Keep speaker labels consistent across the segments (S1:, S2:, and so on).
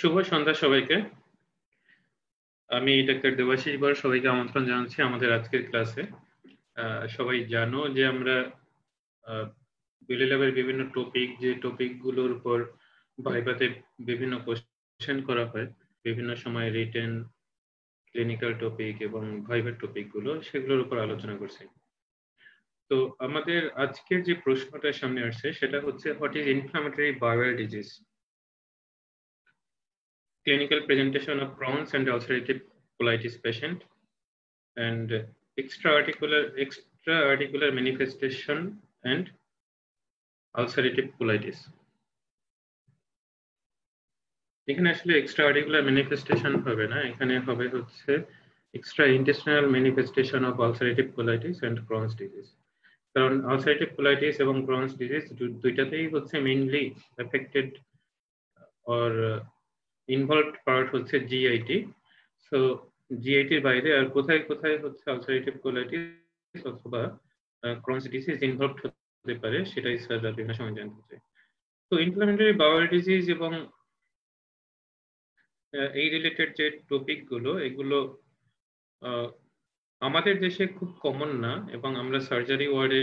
S1: শুভ সন্ধ্যা সবাইকে। আমি ডাক্তার দেবাশিস বর সবাইকে আমন্ত্রণ জানাচ্ছি আমাদের আজকের ক্লাসে। সবাই জানো যে আমরা বিলি ল্যাবের বিভিন্ন টপিক, যে টপিকগুলোর উপর ভাইভাতে বিভিন্ন কোশ্চেন করা হয়, বিভিন্ন সময় রিটেন, ক্লিনিক্যাল টপিক এবং ভাইভার টপিকগুলো, সেগুলোর উপর আলোচনা করছি। তো আমাদের আজকের যে প্রশ্নটা সামনে আসছে সেটা হচ্ছে, what is inflammatory bowel disease? Clinical presentation of Crohn's and ulcerative colitis patient, and extra-articular manifestation and ulcerative colitis. এখানে আসলে এক্সট্রা আর্টিকুলার ম্যানিফেস্টেশন হবে না, এখানে হবে হচ্ছে extra intestinal manifestation of ulcerative colitis and Crohn's disease. কারণ ulcerative colitis এবং Crohn's disease দুইটাতেই হচ্ছে mainly affected or involved part হচ্ছে জিআইটি। সো জিআইটির বাইরে আর কোথায় কোথায় হচ্ছে আলসারেটিভ কোলাইটিস অথবা ক্রনস ডিজিজ ইনভলভড হতে পারে, সেটাই স্যার বিভিন্ন সময় জানতে চাই। তো ইনফ্লামেটরি বাউল ডিজিজ এবং এই রিলেটেড যে টপিক গুলো, এগুলো আমাদের দেশে খুব কমন না এবং আমরা সার্জারি ওয়ার্ডে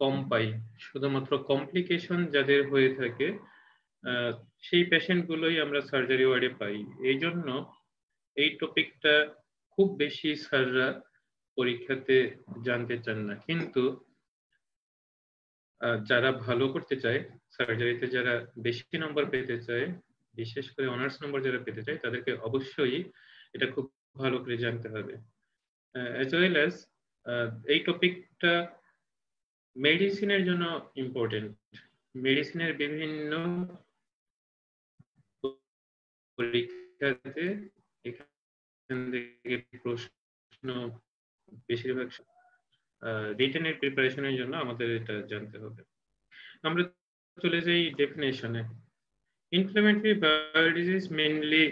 S1: কম পাই। শুধুমাত্র কমপ্লিকেশন যাদের হয়ে থাকে সেই পেশেন্ট গুলোই আমরা সার্জারি ওয়ার্ডে পাই। এই জন্য এই টপিকটা খুব বেশি স্যাররা পরীক্ষাতে জানতে চান না, কিন্তু যারা ভালো করতে চায় সার্জারিতে, যারা বেশি নম্বর পেতে চায়, বিশেষ করে অনার্স নম্বর যারা পেতে চায়, তাদেরকে অবশ্যই এটা খুব ভালো করে জানতে হবে। অ্যাজ ওয়েল অ্যাজ এই টপিকটা মেডিসিনের জন্য ইম্পর্টেন্ট। মেডিসিনের বিভিন্ন পরীক্ষাতে এখান থেকে প্রশ্ন বেশিরভাগ রিটেনের প্রিপারেশনের জন্য আমাদের এটা জানতে হবে। আমরা চলে যাই ডেফিনেশনে। Inflammatory bowel disease mainly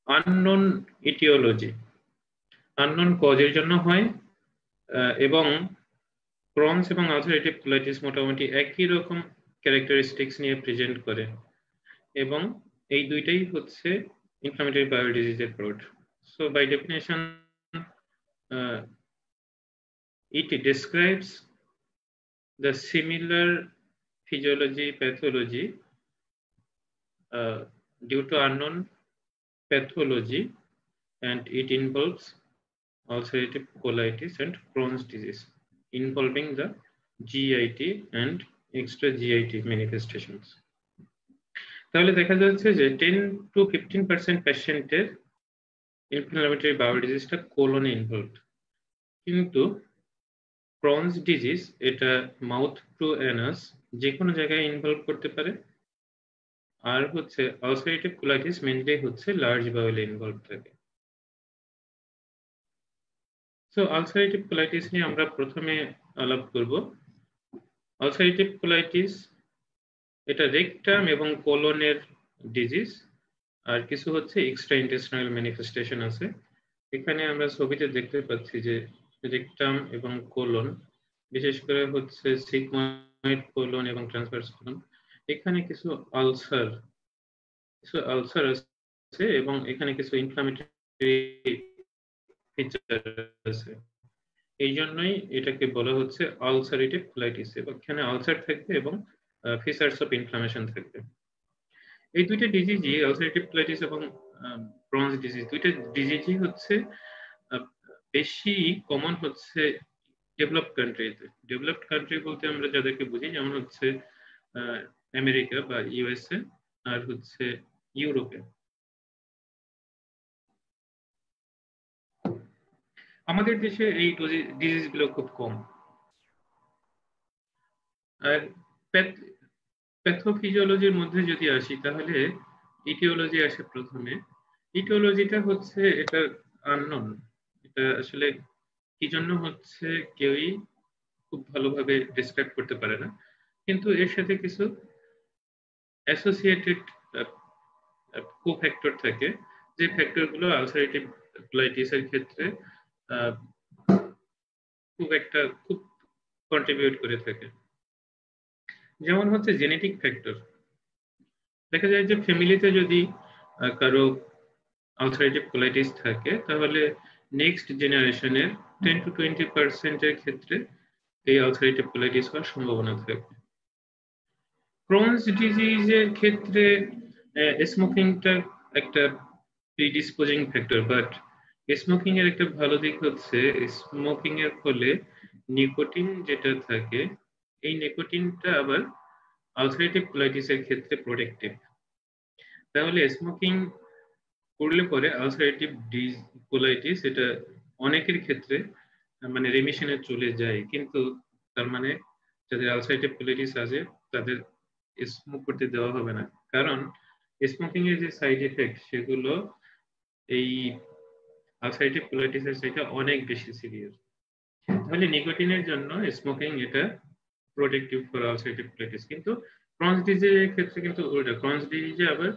S1: unknown etiology, unknown কজের জন্য হয়, এবং ক্রনস এবং আলসারেটিভ কোলাইটিস মোটামুটি একই রকম ক্যারেক্টারিস্টিক্স নিয়ে প্রেজেন্ট করে, এবং এই দুইটাই হচ্ছে ইনফ্লামেটরি বাউল ডিজিজের রুট। So by definition it describes the similar physiology pathology due to unknown pathology, and it involves ulcerative colitis and Crohn's disease involving the GIT and extra GIT manifestations. তাহলে দেখা যাচ্ছে যে 10 to 15% পেশেন্টের inflammatory bowel ডিজিজটা কোলনে involved, কিন্তু Crohn's disease এটা mouth to Anas যে কোনো জায়গায় ইনভলভ করতে পারে, আর হচ্ছে আলসারেটিভ কোলাইটিস মেইনলি হচ্ছে লার্জ বাউলে ইনভলভ থাকে। সো আলসারেটিভ কোলাইটিস নিয়ে আমরা প্রথমে আলাপ করব। আলসারেটিভ কোলাইটিস এটা রেকটাম এবং কোলনের ডিজিজ, আর কিছু হচ্ছে এক্সট্রা ইন্টেস্টিনাল ম্যানিফেস্টেশন আছে। এখানে আমরা ছবিতে দেখতে পাচ্ছি যে রেকটাম এবং কোলন, বিশেষ করে হচ্ছে সিগময়েড কোলন এবং ট্রান্সভার্স কোলন, এখানে কিছু আলসার আছে এবং এখানে কিছু ইনফ্লামেটরি ফিচার আছে। এই জন্যই এটাকে বলা হচ্ছে আলসারেটিভ কোলাইটিস। এখানে আলসার থাকবে এবং ফিচারস অফ ইনফ্লামেশন থাকবে। এই দুইটা ডিজিজই, আলসারেটিভ কোলাইটিস এবং ক্রনস ডিজিজ, দুইটা ডিজিজই হচ্ছে বেশি কমন হচ্ছে ডেভেলপড কান্ট্রিতে। ডেভেলপড কান্ট্রি বলতে আমরা যাদেরকে বুঝি, যেমন হচ্ছে আমেরিকা বা ইউএসএ আর হচ্ছে ইউরোপে। আমাদের দেশে এই ডিজিজ গুলো খুব কম। আর প্যাথোফিজিওলজির মধ্যে যদি আসি, তাহলে ইটিওলজি আসে প্রথমে। ইটিওলজিটা হচ্ছে এটা আননোন, এটা আসলে কি জন্য হচ্ছে কেউই খুব ভালোভাবে ডিসক্রাইব করতে পারে না, কিন্তু এর সাথে কিছু অ্যাসোসিয়েটেড কো-ফ্যাক্টর থাকে, যে ফ্যাক্টরগুলো আলসারেটিভ কোলাইটিসের ক্ষেত্রে খুব কন্ট্রিবিউট করে থাকে। যেমন হচ্ছে জেনেটিক ফ্যাক্টর। দেখা যায় যে ফ্যামিলিতে যদি কারো আলসারেটিভ কোলাইটিস থাকে তাহলে নেক্সট জেনারেশনের 10 to 20% এর ক্ষেত্রে এই আলসারেটিভ কোলাইটিস হওয়ার সম্ভাবনা থাকে। ক্রোনস ডিজিজের ক্ষেত্রে স্মোকিংটা একটা প্রিডিসপোজিং ফ্যাক্টর, বাট স্মোকিং এর একটা ভালো দিক হচ্ছে স্মোকিং এর ফলে নিকোটিন যেটা থাকে এই নিকোটিনটা আবার আলসারেটিভ কোলাইটিস এর ক্ষেত্রে প্রোটেক্টিভ। তাহলে স্মোকিং করলে পরে আলসারেটিভ কোলাইটিস এটা অনেকের ক্ষেত্রে মানে রিমিশনে চলে যায়, কিন্তু তার মানে যাদের আলসারেটিভ কোলাইটিস আছে তাদের স্মোক করতে দেওয়া হবে না, কারণ স্মোকিং এর যে সাইড এফেক্ট সেগুলো এই আলসারেটিভ কোলাইটিসের চাইতে অনেক বেশি সিভিয়ার। তাহলে নিকোটিনের জন্য স্মোকিং এটা প্রোটেক্টিভ ফর আলসারেটিভ কোলাইটিস, কিন্তু ক্রনস ডিজিজের ক্ষেত্রে কিন্তু উল্টা, ক্রনস ডিজিজে আবার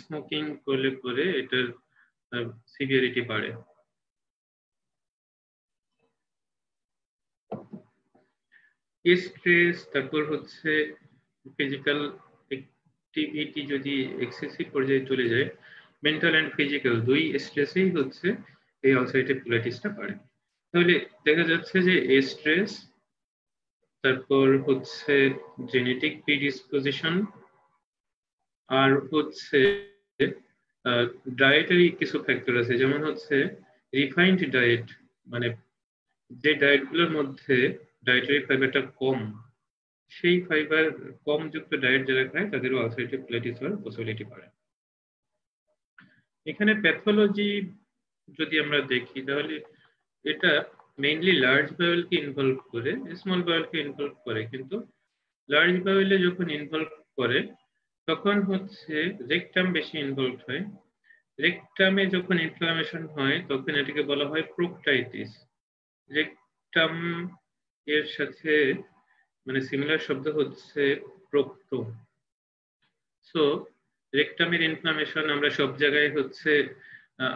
S1: স্মোকিং করলে পরে এটার সিভিয়ারিটি বাড়ে। স্ট্রেস, তারপর হচ্ছে ফিজিক্যাল অ্যাক্টিভিটি যদি এক্সেসিভ পর্যায়ে চলে যায়, মেন্টাল এন্ড ফিজিক্যাল দুই স্ট্রেসেই হচ্ছে এই আলসারেটিভ কোলাইটিসটা বাড়ে। তাহলে দেখা যাচ্ছে যে স্ট্রেস, তারপর হচ্ছে জেনেটিক প্রিডিসপোজিশন, আর হচ্ছে ডায়েটারি কিছু ফ্যাক্টর আছে, যেমন হচ্ছে রিফাইন্ড ডায়েট, মানে যে ডায়েটগুলোর মধ্যে ডায়েটারি ফাইবারটা কম, সেই ফাইবার কম যুক্ত ডায়েট যারা খায় তাদেরও আলসারেটিভ কোলাইটিস হওয়ার পসিবিলিটি বাড়ে। এখানে প্যাথোলজি যদি আমরা দেখি তাহলে এটা মেইনলি লার্জ বাউলকে ইনভলভ করে, স্মল বাউলকে ইনভলভ করে, কিন্তু লার্জ বাউলে যখন ইনভলভ করে তখন হচ্ছে রেকটাম বেশি ইনভলভ হয়। রেকটামে যখন ইনফ্লামেশন হয় তখন এটাকে বলা হয় প্রোক্টাইটিস। রেকটাম এর সাথে মানে সিমিলার শব্দ হচ্ছে প্রোক্টো। সো রেকটামের ইনফ্লামেশন আমরা সব জায়গায় হচ্ছে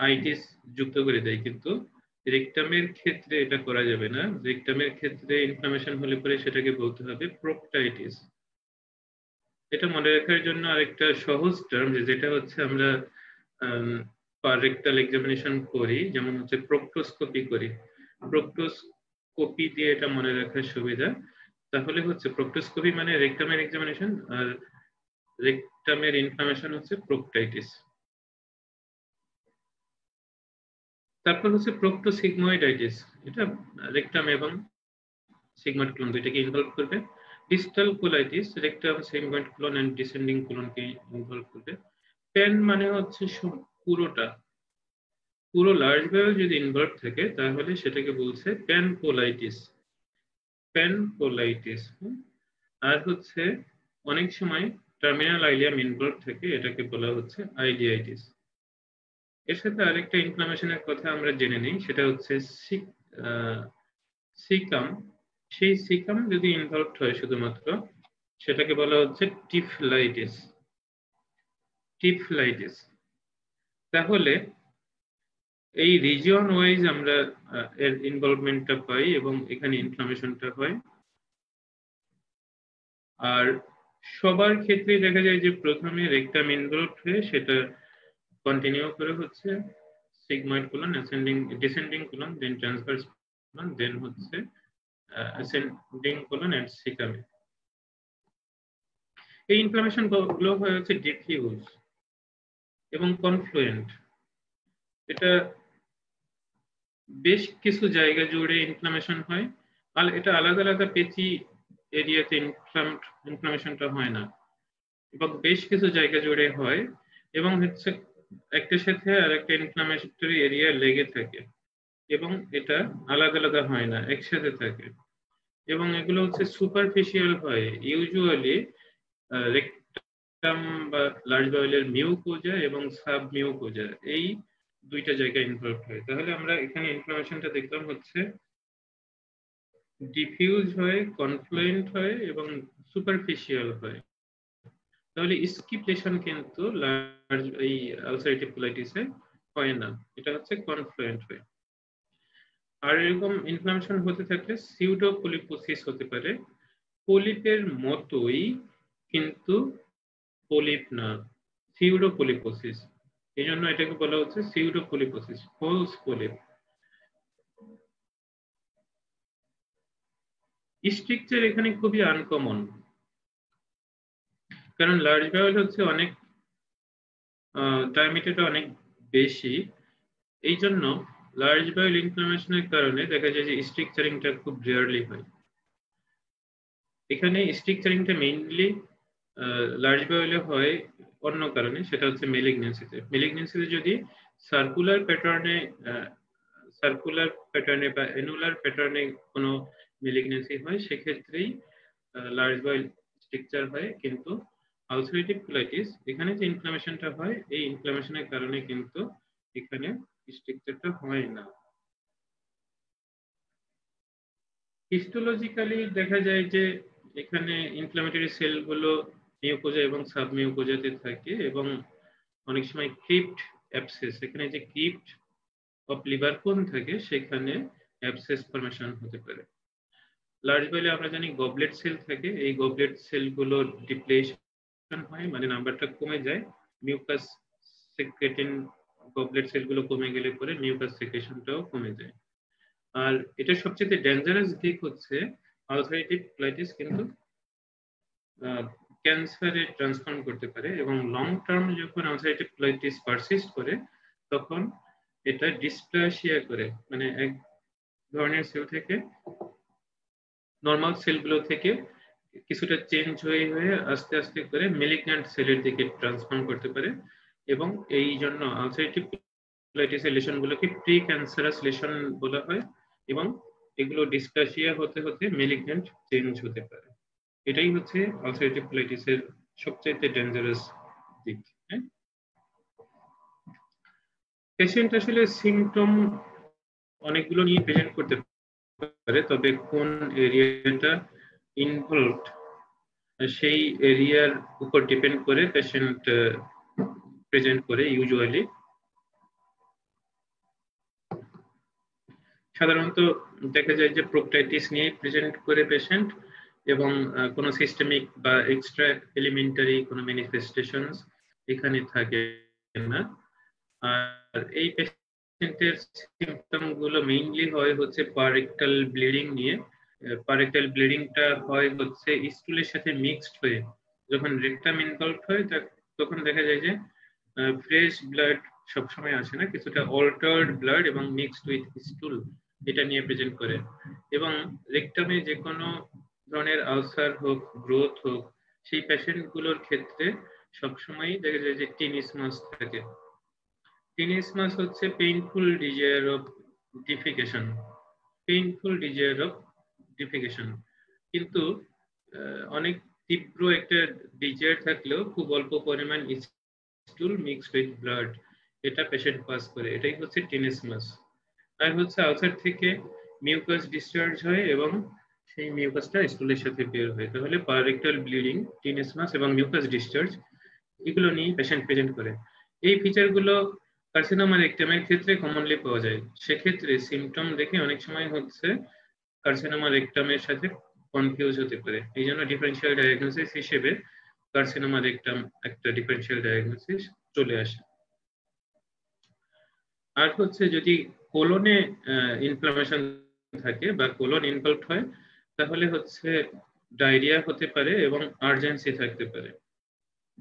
S1: আইটিস যুক্ত করে দেয়, কিন্তু রেকটামের ক্ষেত্রে এটা করা যাবে না। রেকটামের ক্ষেত্রে ইনফ্লামেশন হলে পরে সেটাকে বলতে হবে প্রোক্টাইটিস। এটা মনে রাখার জন্য আরেকটা সহজ টার্ম যেটা হচ্ছে আমরা রেকটাল এক্সামিনেশন করি, যেমন হচ্ছে প্রোক্টোস্কোপি করি, প্রোক্টোস্কোপি দিয়ে এটা মনে রাখার সুবিধা। তাহলে হচ্ছে প্রোক্টোস্কোপি মানে রেকটামের এক্সামিনেশন, আর রেকটামের ইনফ্লামেশন হচ্ছে প্রোক্টাইটিস। তারপর হচ্ছে প্রোক্টোসিগময়েডাইটিস, এটা রেকটাম এবং সিগময়েড কোলন দুইটাকে ইনভলভ করবে। Distal colitis rectum, sigmoid colon and descending কোলনকে ইনভলভ করবে। প্যান মানে হচ্ছে পুরোটা, পুরো লার্জ বাউল যদি ইনভলভ থাকে তাহলে সেটাকে বলছে প্যান কোলাইটিস, প্যান কোলাইটিস। আর হচ্ছে অনেক সময় টার্মিনাল আইলিয়াম ইনভলভ থাকে, এটাকে বলা হচ্ছে আইডিয়াইটিস। এর সাথে আরেকটা ইনফ্লামেশনের কথা আমরা জেনে নিই, সেটা হচ্ছে সিকাম। সেই সিকাম যদি ইনভলভ হয় শুধুমাত্র, সেটাকে বলা হচ্ছে টিফলাইটিস, টিফলাইটিস। তাহলে এই রিজিয়ন ওয়াইজ আমরা এর ইনভলভমেন্টটা পাই এবং এখানে ইনফ্লামেশনটা হয়। আর সবার ক্ষেত্রে দেখা যায় যে প্রথমে রেকটাম ইনভলভ হয়ে সেটা কন্টিনিউ করে হচ্ছে sigmoid colon, ascending descending colon, then transverse colon, then হচ্ছে অ্যাসেন্ডিং কোলন এন্ড সিকামে। এই ইনফ্লামেশন গুলো হয় হচ্ছে ডিফিউজ এবং কনফ্লুয়েন্ট। এটা বেশ কিছু জায়গা জুড়ে ইনফ্লামেশন হয়, আর এটা আলাদা আলাদা পেচি এরিয়াতে ইনফ্লামেশনটা হয় না, এবং বেশ কিছু জায়গা জুড়ে হয় এবং হচ্ছে একটার সাথে আর একটা ইনফ্লামেটরি এরিয়া লেগে থাকে, এবং এটা আলাদা আলাদা হয় না, একসাথে থাকে। এবং এগুলো হচ্ছে সুপারফিশিয়াল হয়, ইউজুয়ালি রেকটাম বা লার্জ বাউলের মিউকোজা এবং সাব মিউকোজা এই দুইটা জায়গায় ইনভলভ হয়। তাহলে আমরা এখানে ইনফ্লামেশনটা দেখলাম হচ্ছে ডিফিউজ হয়, কনফ্লুয়েন্ট হয় এবং সুপারফিশিয়াল হয়। তাহলে স্কিপ লেশন কিন্তু লার্জ এই আলসারেটিভ কোলাইটিসে হয় না, এটা হচ্ছে কনফ্লুয়েন্ট হয়। আর এরকম ইনফ্লামেশন হতে থাকলে সিউডো পলিপোসিস হতে পারে, পলিপের মতোই কিন্তু পলিপ না, সিউডোপলিপোসিস, এই জন্য এটাকে বলা হচ্ছে সিউডোপলিপোসিস, ফলস পলিপ। স্ট্রাকচার এখানে খুবই আনকমন, কারণ লার্জ বাউল হচ্ছে অনেক ডায়ামিটারটা অনেক বেশি, এই জন্য লার্জ বাউল ইনফ্লামেশনের কারণে দেখা যায় যে স্ট্রাকচারিংটা খুব রেয়ারলি হয়। এখানে স্ট্রাকচারিংটা মেইনলি লার্জ বাউলে হয় অন্য কারণে, সেটা হচ্ছে মেলিগন্যান্সিতে। মেলিগন্যান্সিতে যদি সার্কুলার প্যাটার্নে বা অ্যানুলার প্যাটার্নে কোনো মেলিগন্যান্সি হয়, সেক্ষেত্রেই লার্জ বাউল স্ট্রাকচার হয়। কিন্তু আলসারেটিভ কোলাইটিস, এখানে যে ইনফ্লামেশনটা হয়, এই ইনফ্লামেশনের কারণে কিন্তু এখানে স্ট্রাকচারটা হয় না। হিস্টোলজিক্যালি দেখা যায় যে এখানে ইনফ্ল্যামেটরি সেলগুলো মিউকোজা এবং সাবমিউকোজাতে থাকে, এবং অনেক সময় ক্রিপ্ট অ্যাবসেস, এখানে যে ক্রিপ্ট অফ লিভার কোন থাকে সেখানে অ্যাবসেস ফরমেশন হতে পারে। লার্জ বাউলে আমরা জানি গবলেট সেল থাকে, এই গবলেট সেলগুলো ডিপ্লেশন হয়, মানে নাম্বারটা কমে যায়। মিউকাস সেক্রেটিং গবলেট সেলগুলো কমে গেলে পরে মিউকাস সেক্রেশনটাও কমে যায়। আর এটা সবচেয়ে ডেঞ্জারাস দিক হচ্ছে আলসারেটিভ কোলাইটিস কিন্তু ক্যান্সারে ট্রান্সফর্ম করতে পারে, এবং লং টার্ম যখন আলসারেটিভ কোলাইটিস পারসিস্ট করে তখন এটা ডিসপ্লাসিয়া করে, মানে এক ধরনের সেল থেকে, নর্মাল সেলগুলো থেকে কিছুটা চেঞ্জ হয়ে হয়ে আস্তে আস্তে করে মেলিগন্যান্ট সেলের দিকে ট্রান্সফর্ম করতে পারে। এবং এই জন্য আলসারেটিভ কোলাইটিসের লেশনগুলোকে প্রি ক্যান্সারাস লেশন বলা হয়, এবং এগুলো ডিসপ্লাসিয়া হতে হতে মেলিগন্যান্ট চেঞ্জ হতে পারে। এটাই হচ্ছে আলসারেটিভ কোলাইটিসের সবচেয়ে ডেঞ্জারাস দিক। পেশেন্ট আসলে সিমটম অনেকগুলো নিয়ে প্রেজেন্ট করতে পারে, তবে কোন এরিয়াটা ইনভলভড সেই এরিয়ার উপর ডিপেন্ড করে পেশেন্ট প্রেজেন্ট করে। ইউজুয়ালি সাধারণত দেখা যায় যে প্রোক্টাইটিস নিয়ে প্রেজেন্ট করে পেশেন্ট, এবং কোনো সিস্টেমিক বা এক্সট্রা এলিমেন্টারি কোনো ম্যানিফেস্টেশনস এখানে থাকে না। আর এই পেশেন্টের সিমটম গুলো মেইনলি হয় হচ্ছে পারেক্টাল ব্লিডিং নিয়ে। পারেক্টাল ব্লিডিংটা হয় হচ্ছে স্টুলের সাথে মিক্সড হয়ে, যখন রেকটাম ইনভলভ হয় তখন দেখা যায় যে ফ্রেশ ব্লাড সবসময় আসে না, কিছুটা অল্টার্ড ব্লাড এবং মিক্সড উইথ স্টুল, এটা নিয়ে প্রেজেন্ট করে। এবং রেকটামে যে কোনো ধরনের আলসার হোক, গ্রোথ হোক, সেই পেশেন্টগুলোর ক্ষেত্রে সবসময় দেখা যায় যে টিনিসমাস থাকে। টিনিসমাস হচ্ছে painful desire of defecation, painful desire of defecation. কিন্তু অনেক তীব্র একটা ডিজায়ার থাকলেও খুব অল্প পরিমাণ স্টুল মিক্সড উইথ ব্লাড, এটা পেশেন্ট পাস করে, এটাই হচ্ছে টিনিসমাস। আর হচ্ছে আলসার থেকে মিউকাস ডিসচার্জ হয় এবং সেই মিউকাসটা স্টুলের সাথে বের হয়। তাহলে পারেক্টাল ব্লিডিং, টিনিসমাস এবং মিউকাস ডিসচার্জ, এগুলো নিয়ে পেশেন্ট প্রেজেন্ট করে। এই ফিচারগুলো কার্সিনোমা রেকটামের ক্ষেত্রে কমনলি পাওয়া যায়। সেক্ষেত্রে সিমটম দেখে অনেক সময় হচ্ছে কার্সিনোমা রেকটামের সাথে কনফিউজ হতে পারে, এই জন্য ডিফারেন্সিয়াল ডায়াগনোসিস হিসেবে কার্সিনোমা রেকটাম একটা ডিফারেন্সিয়াল ডায়াগনোসিস চলে আসে। আর হচ্ছে যদি কোলনে ইনফ্লামেশন থাকে বা কোলন ইনভলভ হয়, তাহলে হচ্ছে ডায়রিয়া হতে পারে এবং আর্জেন্সি থাকতে পারে।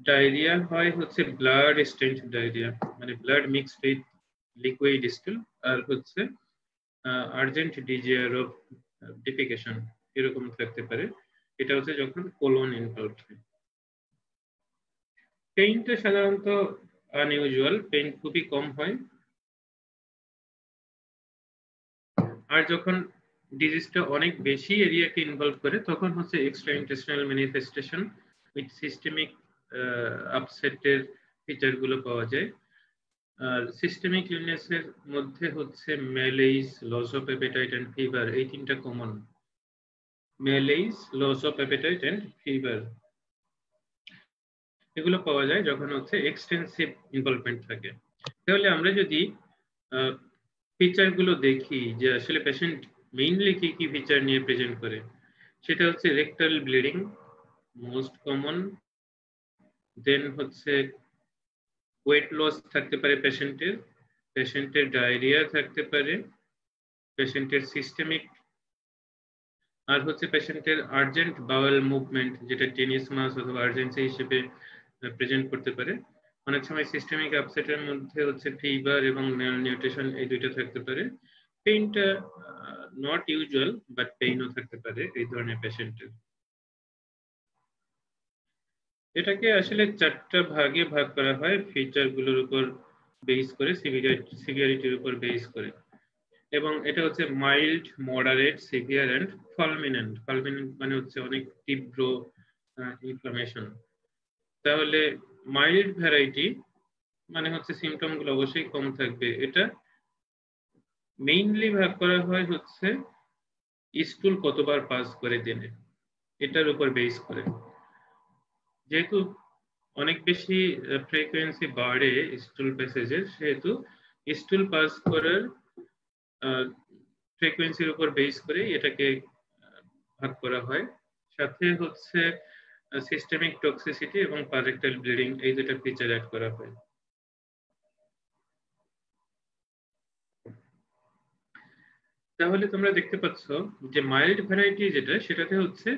S1: ডায়রিয়া হয় হচ্ছে ব্লাড স্টেন্ট ডায়রিয়া, মানে blood mixed with liquid stool, আর হচ্ছে আর্জেন্ট ডিজায়ার অফ ডিফিকেশন, এরকম থাকতে পারে। এটা হচ্ছে যখন কোলন ইনভলভ হয়। পেইনটা সাধারণত আনইউজুয়াল, পেইন খুবই কম হয়। আর যখন ডিজিজটা অনেক বেশি এরিয়াকে ইনভলভ করে তখন হচ্ছে extra intestinal manifestation with systemic আপসেটের ফিচারগুলো পাওয়া যায়। আর সিস্টেমিক ইলনেসের মধ্যে হচ্ছে malaise, loss of appetite and fever, এই তিনটা কমন। Malaise, loss of appetite and fever, এগুলো পাওয়া যায় যখন হচ্ছে এক্সটেন্সিভ ইনভলভমেন্ট থাকে। তাহলে আমরা যদি ফিচারগুলো দেখি যে আসলে পেশেন্ট মেইনলি কি কি ফিচার নিয়ে প্রেজেন্ট করে, সেটা হচ্ছে রেকটাল ব্লিডিং মোস্ট কমন, দেন হচ্ছে ওয়েট লস থাকতে পারে পেশেন্টের ডায়রিয়া থাকতে পারে, পেশেন্টের সিস্টেমিক, আর হচ্ছে পেশেন্টের আর্জেন্ট বাওয়েল মুভমেন্ট, যেটা টেনিসমাস অথবা আর্জেন্সি হিসেবে প্রেজেন্ট করতে পারে। অনেক সময় সিস্টেমিক আপসেটের মধ্যে হচ্ছে ফিভার এবং ম্যালনিউট্রিশন, এই দুইটা থাকতে পারে। পেইনটা নট ইউজুয়াল, বাট পেইনও থাকতে পারে এই ধরনের পেশেন্টের। এটাকে আসলে 4টা ভাগে ভাগ করা হয় ফিচারগুলোর উপর বেস করে, সিভিয়ারিটির উপর বেস করে। এবং এটা হচ্ছে মাইল্ড, মডারেট, সিভিয়ার এন্ড ফালমিনেন্ট। ফালমিনেন্ট মানে হচ্ছে অনেক তীব্র ইনফ্লামেশন। তাহলে মাইল্ড ভ্যারাইটি মানে হচ্ছে সিমটম গুলো অবশ্যই কম থাকবে। এটা মেইনলি ভাগ করা হয় হচ্ছে স্টুল কতবার পাস করে দিনে, এটার উপর বেস করে। যেহেতু অনেক বেশি ফ্রিকোয়েন্সি বাড়ে স্টুল প্যাসেজের, সেহেতু স্টুল পাস করার ফ্রিকোয়েন্সির উপর বেস করে এটাকে ভাগ করা হয়। সাথে হচ্ছে সিস্টেমিক টক্সিসিটি এবং পারেক্টাল ব্লিডিং, এই দুটো ফিচার অ্যাড করা হয়। তাহলে তোমরা দেখতে পাচ্ছ যে মাইল্ড ভ্যারাইটি যেটা, সেটাতে হচ্ছে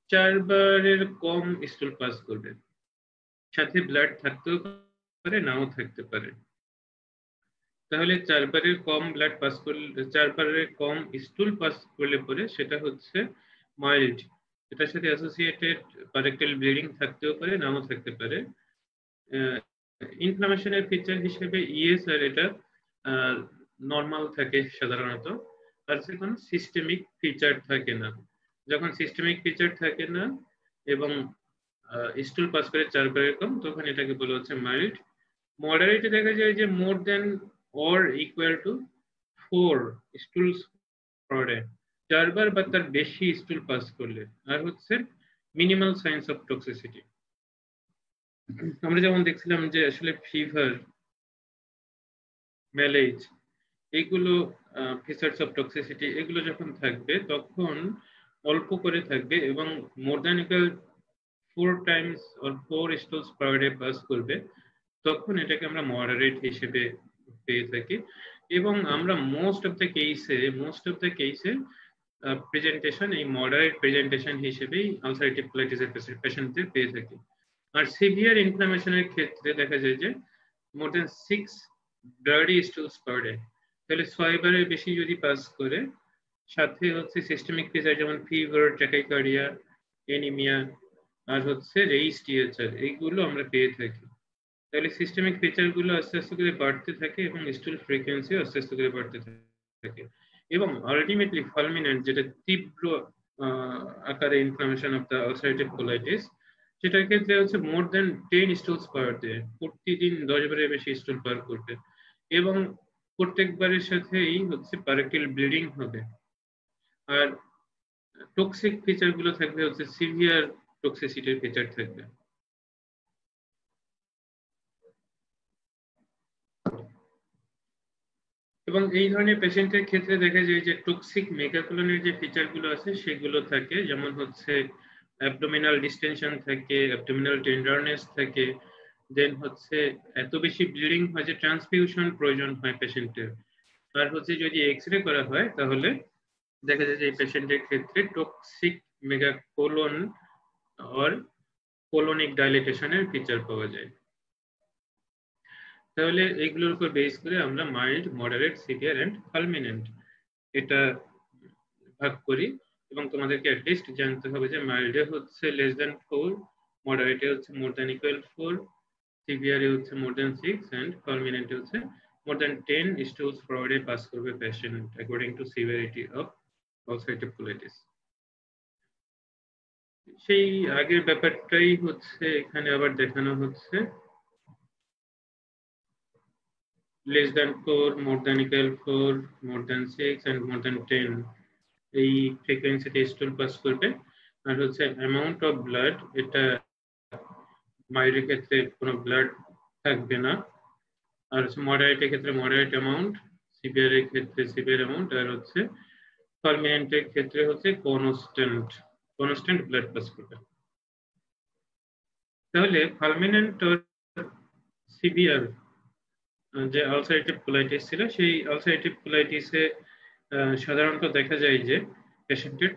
S1: 4 বারের কম স্টুল পাস করবে, সাথে ব্লাড থাকতেও পারে, নাও থাকতে পারে। তাহলে 4 বারের কম ব্লাড পাস করলে, 4 বারের কম স্টুল পাস করলে পরে সেটা হচ্ছে মাইল্ড। এটার সাথে অ্যাসোসিয়েটেড পারেক্টাল ব্লিডিং থাকতেও পারে, নাও থাকতে পারে। ইনফ্লামেশনের ফিচার হিসেবে ইএসআর এটা নর্মাল থাকে সাধারণত, আর কোনো সিস্টেমিক ফিচার থাকে না। যখন সিস্টেমিক ফিচার থাকে না এবং স্টুল পাস করে 4 বারের কম, তখন এটাকে বলা হচ্ছে মাইল্ড। মডারেটে দেখা যায় যে more than or equal to 4 stools per day, 4 বার বা তার বেশি স্টুল পাস করলে। আর হচ্ছে মিনিমাল সাইন্স অফ টক্সিসিটি। আমরা যেমন দেখছিলাম যে আসলে ফিভার, ম্যালেজ, এইগুলো ফিচার্স অফ টক্সিসিটি, এগুলো যখন থাকবে তখন অল্প করে থাকবে এবং more than equal 4 times or 4 stools per day pass করবে, তখন এটাকে আমরা মডারেট হিসেবে পেয়ে থাকি। এবং আমরা মোস্ট অফ দ্য কেসে প্রেজেন্টেশন এই মডারেট প্রেজেন্টেশন হিসেবেই আলসারেটিভ কোলাইটিসের পেশেন্টদের পেয়ে থাকি। আর সিভিয়ার ইনফ্লামেশনের ক্ষেত্রে দেখা যায় যে মোর দেন 6 ব্লাডি স্টুলস পার ডে, তাহলে 6 বারের বেশি যদি পাস করে, সাথে হচ্ছে সিস্টেমিক ফিচার যেমন ফিভার, ট্যাকাইকার্ডিয়া, এনিমিয়া, আর হচ্ছে রেইস টিএচআর, এইগুলো আমরা পেয়ে থাকি। তাহলে সিস্টেমিক ফিচার গুলো আস্তে আস্তে করে বাড়তে থাকে এবং স্টুল ফ্রিকোয়েন্সি আস্তে আস্তে করে বাড়তে থাকে। এবং আলটিমেটলি ফালমিনেন্ট, যেটা তীব্র আকারে inflammation of the ulcerative colitis, সেটার ক্ষেত্রে হচ্ছে মোর দেন 10 স্টুলস পার ডে, প্রতিদিন 10 বারের বেশি স্টুল পার করবে এবং প্রত্যেকবারের সাথেই হচ্ছে পারেক্টাল ব্লিডিং হবে। আর টক্সিক ফিচার গুলো থাকবে হচ্ছে সিভিয়ার টক্সিসিটির ফিচার থাকবে। এবং এই ধরনের পেশেন্টের ক্ষেত্রে দেখা যায় যে টক্সিক মেগাকোলনের যে ফিচারগুলো আছে সেগুলো থাকে, যেমন হচ্ছে অ্যাবডোমিনাল ডিস্টেনশন থাকে, অ্যাবডোমিনাল টেন্ডারনেস থাকে, দেন হচ্ছে এত বেশি ব্লিডিং হয় যে ট্রান্সফিউশন প্রয়োজন হয় পেশেন্টের। আর হচ্ছে যদি এক্সরে করা হয় তাহলে দেখা যায় যে এই পেশেন্টের ক্ষেত্রে টক্সিক মেগাকোলন আর কোলনিক ডাইলেটেশনের ফিচার পাওয়া যায়। তাহলে এইগুলোর উপর বেস করে আমরা মাইল্ড, মডারেট, সিভিয়ার এন্ড ফালমিনেন্ট এটা ভাগ করি। এবং তোমাদেরকে অ্যাটলিস্ট জানতে হবে যে মাইল্ডে হচ্ছে লেস দেন 4, মডারেটে হচ্ছে মোর দেন ইকুয়াল 4, সিভিয়ারে হচ্ছে মোর দেন 6 এন্ড ফালমিনেন্টে হচ্ছে মোর দেন 10 স্টুলস পার ডে পাস করবে patient according to severity of ulcerative colitis. সেই আগের ব্যাপারটাই হচ্ছে এখানে আবার দেখানো হচ্ছে। less than 4, more than equal 4, more than 6 and more than 10 এই ফ্রিকোয়েন্সিতে স্টুল পাস করবে। আর হচ্ছে অ্যামাউন্ট অফ ব্লাড, এটা মাইল্ডের ক্ষেত্রে কোনো ব্লাড থাকবে না, আর হচ্ছে মডারেটের ক্ষেত্রে মডারেট অ্যামাউন্ট, সিভিয়ারের ক্ষেত্রে সিভিয়ার অ্যামাউন্ট, আর হচ্ছে ফালমিনেন্টের ক্ষেত্রে হচ্ছে কনস্ট্যান্ট ব্লাড পাস করবে। তাহলে ফালমিনেন্ট আর সিভিয়ার যে আলসারেটিভ কোলাইটিস ছিল, সেই আলসারেটিভ কোলাইটিসে সাধারণত দেখা যায় যে পেশেন্টের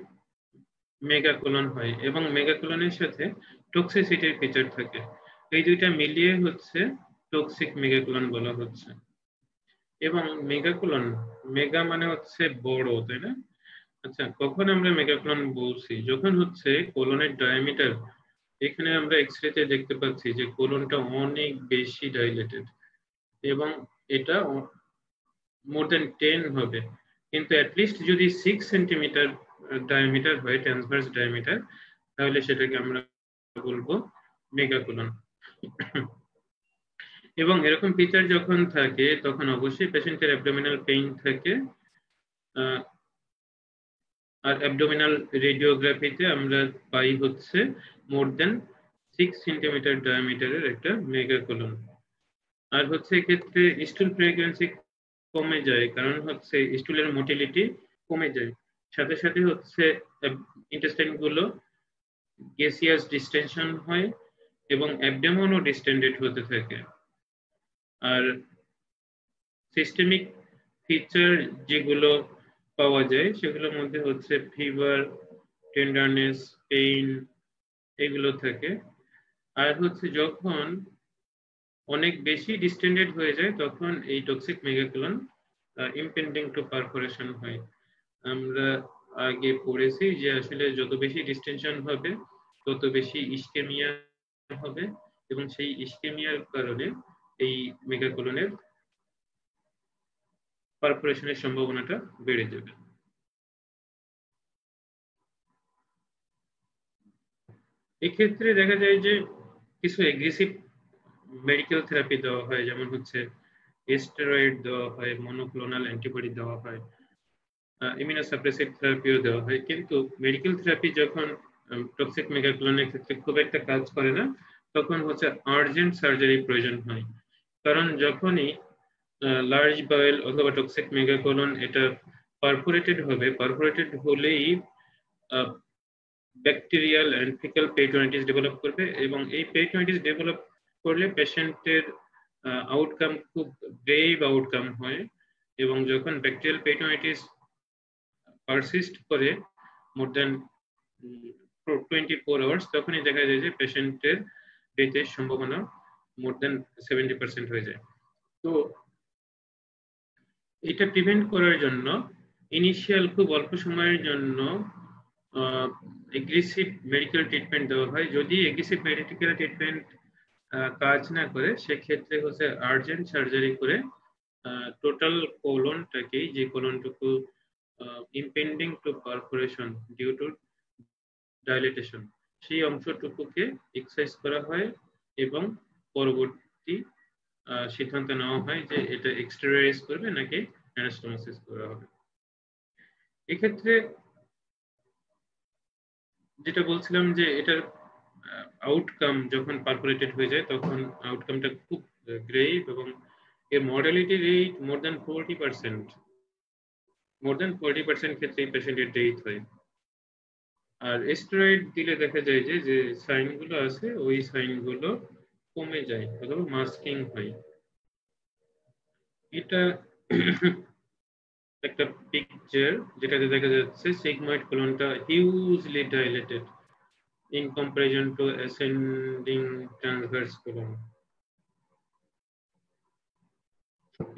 S1: মেগাকোলন হয় এবং মেগাকোলনের সাথে টক্সিসিটির ফিচার থাকে। এই দুইটা মিলিয়ে হচ্ছে টক্সিক মেগাকোলন বলা হচ্ছে। এবং মেগাকোলন, মেগা মানে হচ্ছে বড়, তাই না? আচ্ছা, কখন আমরা মেগাকোলন বলছি? যখন হচ্ছে কোলনের ডায়ামিটার, এখানে আমরা এক্সরেতে দেখতে পাচ্ছি যে কোলনটা অনেক বেশি ডাইলেটেড এবং এটা মোর দেন 10 হবে, কিন্তু অ্যাটলিস্ট যদি 6 সেন্টিমিটার ডায়ামিটার হয়, ট্রান্সভার্স ডায়ামিটার, তাহলে সেটাকে আমরা বলবো মেগাকোলন। এবং এরকম ফিচার যখন থাকে তখন অবশ্যই পেশেন্টের অ্যাবডোমিনাল পেইন থাকে। আর অ্যাবডোমিনাল রেডিওগ্রাফিতে আমরা পাই হচ্ছে মোর দেন 6 সেন্টিমিটার ডায়ামিটারের একটা মেগাকোলন। আর হচ্ছে এক্ষেত্রে স্টুল ফ্রিকোয়েন্সি কমে যায়, কারণ হচ্ছে স্টুলের মোটিলিটি কমে যায়, সাথে সাথে হচ্ছে ইন্টেস্টাইন গুলো গ্যাসিয়াস ডিস্টেনশন হয় এবং অ্যাবডোমেনও ডিস্টেন্ডেড হতে থাকে। আর সিস্টেমিক ফিচার যেগুলো পাওয়া যায় সেগুলোর মধ্যে হচ্ছে ফিভার, টেন্ডারনেস, পেইন, এগুলো থাকে। আর হচ্ছে যখন অনেক বেশি ডিস্টেন্ডেড হয়ে যায় তখন এই টক্সিক মেগাকোলন ইমপেন্ডিং টু পারফোরেশন হয়। আমরা আগে পড়েছি যে আসলে যত বেশি ডিস্টেনশন হবে তত বেশি ইস্কেমিয়া হবে এবং সেই ইস্কেমিয়ার কারণে এই মেগাকোলনের পারফোরেশনের সম্ভাবনাটা বেড়ে যাবে। এক্ষেত্রে দেখা যায় যে কিছু এগ্রেসিভ মেডিকেল থেরাপি দেওয়া হয়, যেমন হচ্ছে স্টেরয়েড দেওয়া হয়, মনোক্লোনাল অ্যান্টিবডি দেওয়া হয়, ইমিউনোসাপ্রেসিভ থেরাপিও দেওয়া হয়। কিন্তু মেডিকেল থেরাপি যখন টক্সিক মেগাকোলনের ক্ষেত্রে খুব একটা কাজ করে না, তখন হচ্ছে আর্জেন্ট সার্জারি প্রয়োজন হয়। কারণ যখনই লার্জ বাওয়েল অথবা টক্সিক মেগাকোলন এটা পারফোরেটেড হবে, পারফোরেটেড হলেই bacterial and faecal peritonitis develop করবে এবং এই পেরিটোনাইটিস ডেভেলপ করলে পেশেন্টের আউটকাম খুব গ্রেভ আউটকাম হয়। এবং যখন ব্যাকটেরিয়াল পেরিটোনাইটিস পারসিস্ট করে মোর দেন 24 আওয়ার্স, তখনই দেখা যায় যে পেশেন্টের ডেথের সম্ভাবনা মোর দেন 70% হয়ে যায়। তো এটা প্রিভেন্ট করার জন্য ইনিশিয়াল খুব অল্প সময়ের জন্য এগ্রেসিভ মেডিকেল ট্রিটমেন্ট দেওয়া হয়। যদি এগ্রেসিভ মেডিকেল ট্রিটমেন্ট কাজ না করে সেক্ষেত্রে হচ্ছে আর্জেন্ট সার্জারি করে টোটাল কোলনটাকেই, যে কোলনটুকু impending to perforation due to dilatation, সেই অংশটুকুকে এক্সারসাইজ করা হয় এবং পরবর্তী সিদ্ধান্ত নেওয়া হয় যে এটা এক্সটেরিয়রাইজ করবে নাকি অ্যানাস্টোমোসিস করা হবে। এক্ষেত্রে যেটা বলছিলাম যে এটার আউটকাম যখন পারফোরেটেড হয়ে যায় তখন আউটকামটা খুব গ্রেভ এবং এর মর্টালিটি রেট মোর দেন 40%, মোর দেন 40% ক্ষেত্রে পেশেন্টের ডেথ হয়। আর স্টেরয়েড দিলে দেখা যায় যে যে সাইনগুলো আছে ওই সাইনগুলো কমে যায় অথবা মাস্কিং হয়। এটা একটা পিকচার যেটাতে দেখা যাচ্ছে সিগময়েড কোলনটা hugely dilated in comparison to ascending transverse colon,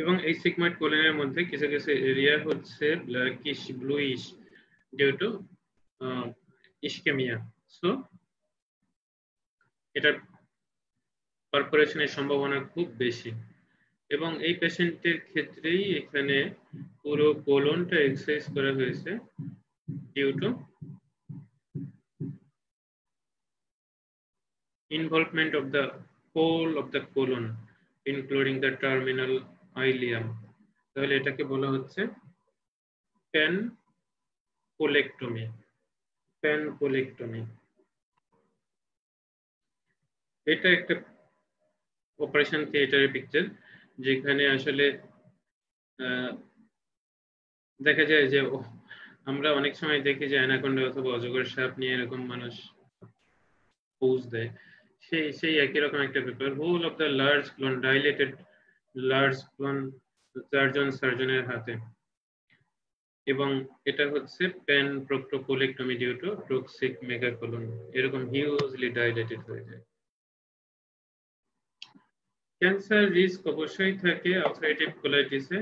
S1: এবং এই সিগময়েড কোলনের মধ্যে কিছু কিছু এরিয়া হচ্ছে blackish bluish due to ischemia. So এটা পারফোরেশনের সম্ভাবনা খুব বেশি এবং এই পেশেন্টের ক্ষেত্রেই এখানে পুরো কোলনটা এক্সারসাইজ করা হয়েছে due to involvement of the whole of the colon including the terminal ileum। তাহলে এটাকে বলা হচ্ছে প্যানকোলেক্টমি। প্যানকোলেক্টমি এটা একটা অপারেশন থিয়েটারের পিকচার, যেখানে আসলে দেখা যায় যে আমরা অনেক সময় দেখি যে অ্যানাকোন্ডা অথবা অজগর সাপ নিয়ে এরকম মানুষ পোজ দেয়। সেই একই রকম একটা paper, whole of the large colon dilated large colon চারজন সার্জনের হাতে, এবং এটা হচ্ছে pan proctocolectomy due to toxic megacolon, এরকম হিউজলি ডাইলেটেড হয়ে যায়। ক্যান্সার রিস্ক অবশ্যই থাকে আলসারেটিভ কোলাইটিসে,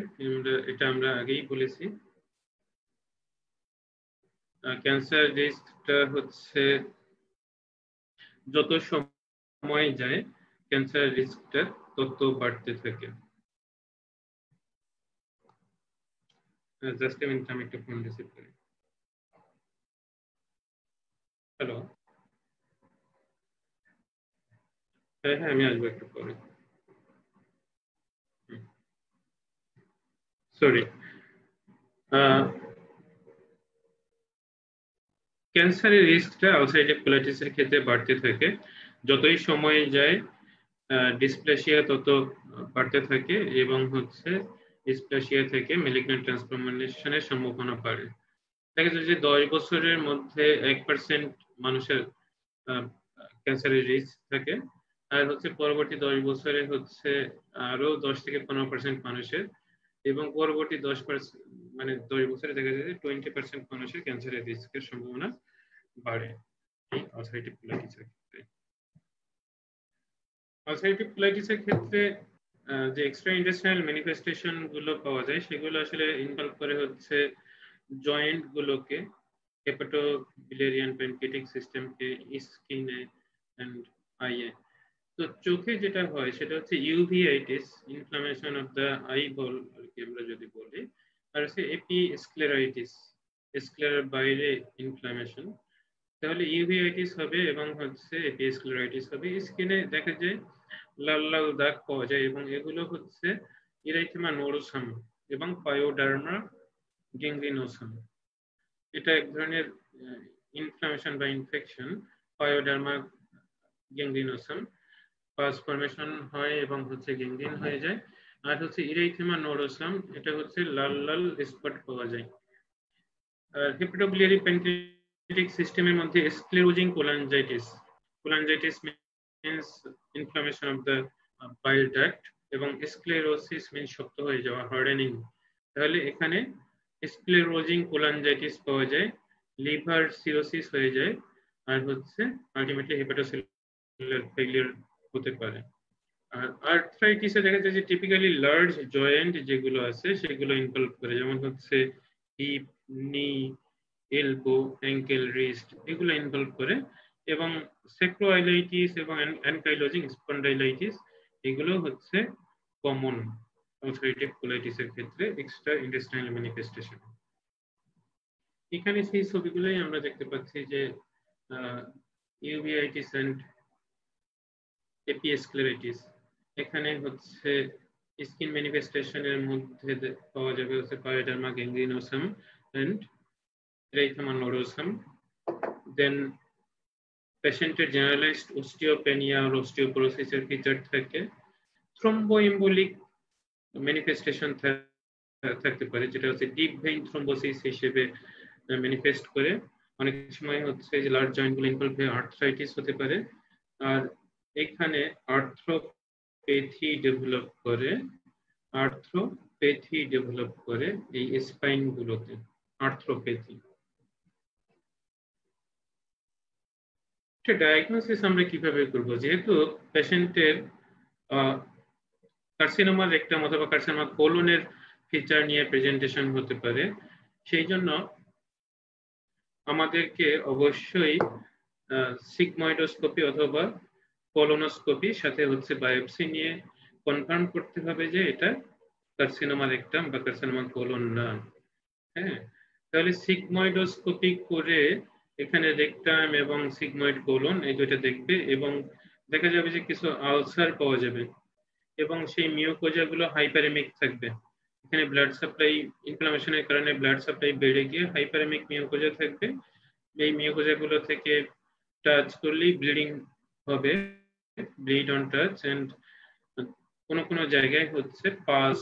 S1: এটা আমরা আগেই বলেছি। ক্যান্সার রিস্কটা হচ্ছে যত সময় যায় ক্যান্সার রিস্কটা তত বাড়তে থাকে। জাস্ট মিনিট, আমি একটা ফোন রিসিভ করি। হ্যালো, হ্যাঁ হ্যাঁ আমি আসবো একটু পরে, সরি। ক্যান্সারের রিস্কটা আলসারেটিভ কোলাইটিসের ক্ষেত্রে বাড়তে থাকে, যতই সময় যায় ডিসপ্লেসিয়া তত বাড়তে থাকে, এবং হচ্ছে ডিসপ্লেসিয়া থেকে ম্যালিগন্যান্ট ট্রান্সফরমেশনের সম্ভাবনা বাড়ে। দেখা যায় যে 10 বছরের মধ্যে 1% মানুষের ক্যান্সারের রিস্ক থাকে, আর হচ্ছে পরবর্তী 10 বছরে হচ্ছে আরো 10 থেকে 15% মানুষের, এবং পরবর্তী 10% মানে 10 বছরে দেখা যায় যে 20% মানুষের ক্যান্সারের রিস্কের সম্ভাবনা বাড়ে এই আলসারেটিভ কোলাইটিসের ক্ষেত্রে। আলসারেটিভ কোলাইটিসের ক্ষেত্রে যে এক্সট্রা ইন্টেস্টাইনাল ম্যানিফেস্টেশন গুলো পাওয়া যায় সেগুলো আসলে ইনভলভ করে হচ্ছে জয়েন্ট গুলোকে, হেপাটোবিলিয়ারি প্যানক্রিয়াটিক সিস্টেমকে, স্কিনে এন্ড আইয়ে। তো চোখে যেটা হয় সেটা হচ্ছে uveitis, inflammation of the I বল আর কি আমরা যদি বলি, আর হচ্ছে এপিস্ক্লেরাইটিস, স্ক্লেরার বাইরে ইনফ্লামেশন। তাহলে ইউভিআইটিস হবে এবং হচ্ছে এপিস্ক্লেরাইটিস হবে। স্কিনে দেখা যায় লাল লাল দাগ পাওয়া যায়, এবং এগুলো হচ্ছে ইরাইথেমা নোডোসাম এবং পায়োডার্মা গ্যাংগ্রিনোসাম। এটা এক ধরনের ইনফ্লামেশন বা ইনফেকশন। পায়োডার্মা গ্যাংগ্রিনোসাম পাস ফর্মেশন হয় এবং হচ্ছে গ্যাংগ্রিন হয়ে যায়। আর হচ্ছে ইরাইথেমা নোডোসাম, এটা হচ্ছে লাল লাল স্পট পাওয়া যায়। হেপাটোবিলিয়ারি প্যানক্রিয়াটিক সিস্টেমের মধ্যে sclerosing cholangitis, cholangitis means inflammation of the bile duct, এবং স্ক্লেরোসিস মিন্স শক্ত হয়ে যাওয়া, হার্ডেনিং। তাহলে এখানে স্ক্লেরোজিং কোলাঞ্জাইটিস পাওয়া যায়, লিভার সিরোসিস হয়ে যায়, আর হচ্ছে আলটিমেটলি হেপাটোসেলুলার ফেলিয়ার হতে পারে। আর আর্থ্রাইটিসে দেখা যায় যে টিপিক্যালি লার্জ জয়েন্ট যেগুলো আছে সেগুলো ইনভলভ করে, যেমন হচ্ছে হিপ, নি, এলবো, অ্যাঙ্কেল, রিস্ট, এগুলো ইনভলভ করে। এবং সেক্রোআইলাইটিস এবং অ্যানকাইলোজিং স্পন্ডাইলাইটিস, এগুলো হচ্ছে কমন আলসারেটিভ কোলাইটিসের ক্ষেত্রে এক্সট্রা ইন্টেস্টাইনাল ম্যানিফেস্টেশন। এখানে সেই ছবিগুলোই আমরা দেখতে পাচ্ছি যে ইউভিআইটিস এন্ড এপিস্ক্লেরাইটিস, এখানে হচ্ছে স্কিন ম্যানিফেস্টেশনের মধ্যে পাওয়া যাবে হচ্ছে পায়োডার্মা গ্যাংগ্রিনোসাম এন্ড ইরাইথেমা নোডোসাম। দেন পেশেন্টের জেনারেলাইজড অস্টিওপেনিয়া আর অস্টিওপোরোসিসের ফিচার থাকে। থ্রম্বোএম্বোলিক ম্যানিফেস্টেশন থাকতে পারে, যেটা হচ্ছে ডিপ ভেইন থ্রম্বোসিস হিসেবে ম্যানিফেস্ট করে। অনেক সময় হচ্ছে যে লার্জ জয়েন্টগুলো ইনভলভ হয়ে আর্থ্রাইটিস হতে পারে। আর এখানে আর্থ্রোপ্যাথি ডেভেলপ করে এই স্পাইন গুলোতে, আর্থ্রোপ্যাথি। ডায়াগনোসিস আমরা কিভাবে করব? যেহেতু পেশেন্টের কার্সিনোমা রেকটাম অথবা কার্সিনোমা কোলনের ফিচার নিয়ে প্রেজেন্টেশন হতে পারে, সেই জন্য আমাদেরকে অবশ্যই সিগময়েডোস্কোপি অথবা কোলোনোস্কোপি সাথে হচ্ছে বায়োপসি নিয়ে কনফার্ম করতে হবে যে এটা কার্সিনোমা রেকটাম বা কার্সিনোমা কোলন না। হ্যাঁ, তাহলে সিগময়েডোস্কোপি করে এখানে রেকটাম এবং সিগময়েড কোলন এই দুইটা দেখবে, এবং দেখা যাবে যে কিছু আলসার পাওয়া যাবে, এবং সেই মিউকোজা গুলো হাইপারেমিক থাকবে। এখানে ব্লাড সাপ্লাই ইনফ্লামেশনের কারণে ব্লাড সাপ্লাই বেড়ে গিয়ে হাইপারেমিক মিউকোজা থাকবে। এই মিউকোজা গুলো থেকে টাচ করলেই ব্লিডিং হবে, ব্লিড অন টাচ, এন্ড কোনো জায়গায় হচ্ছে পাস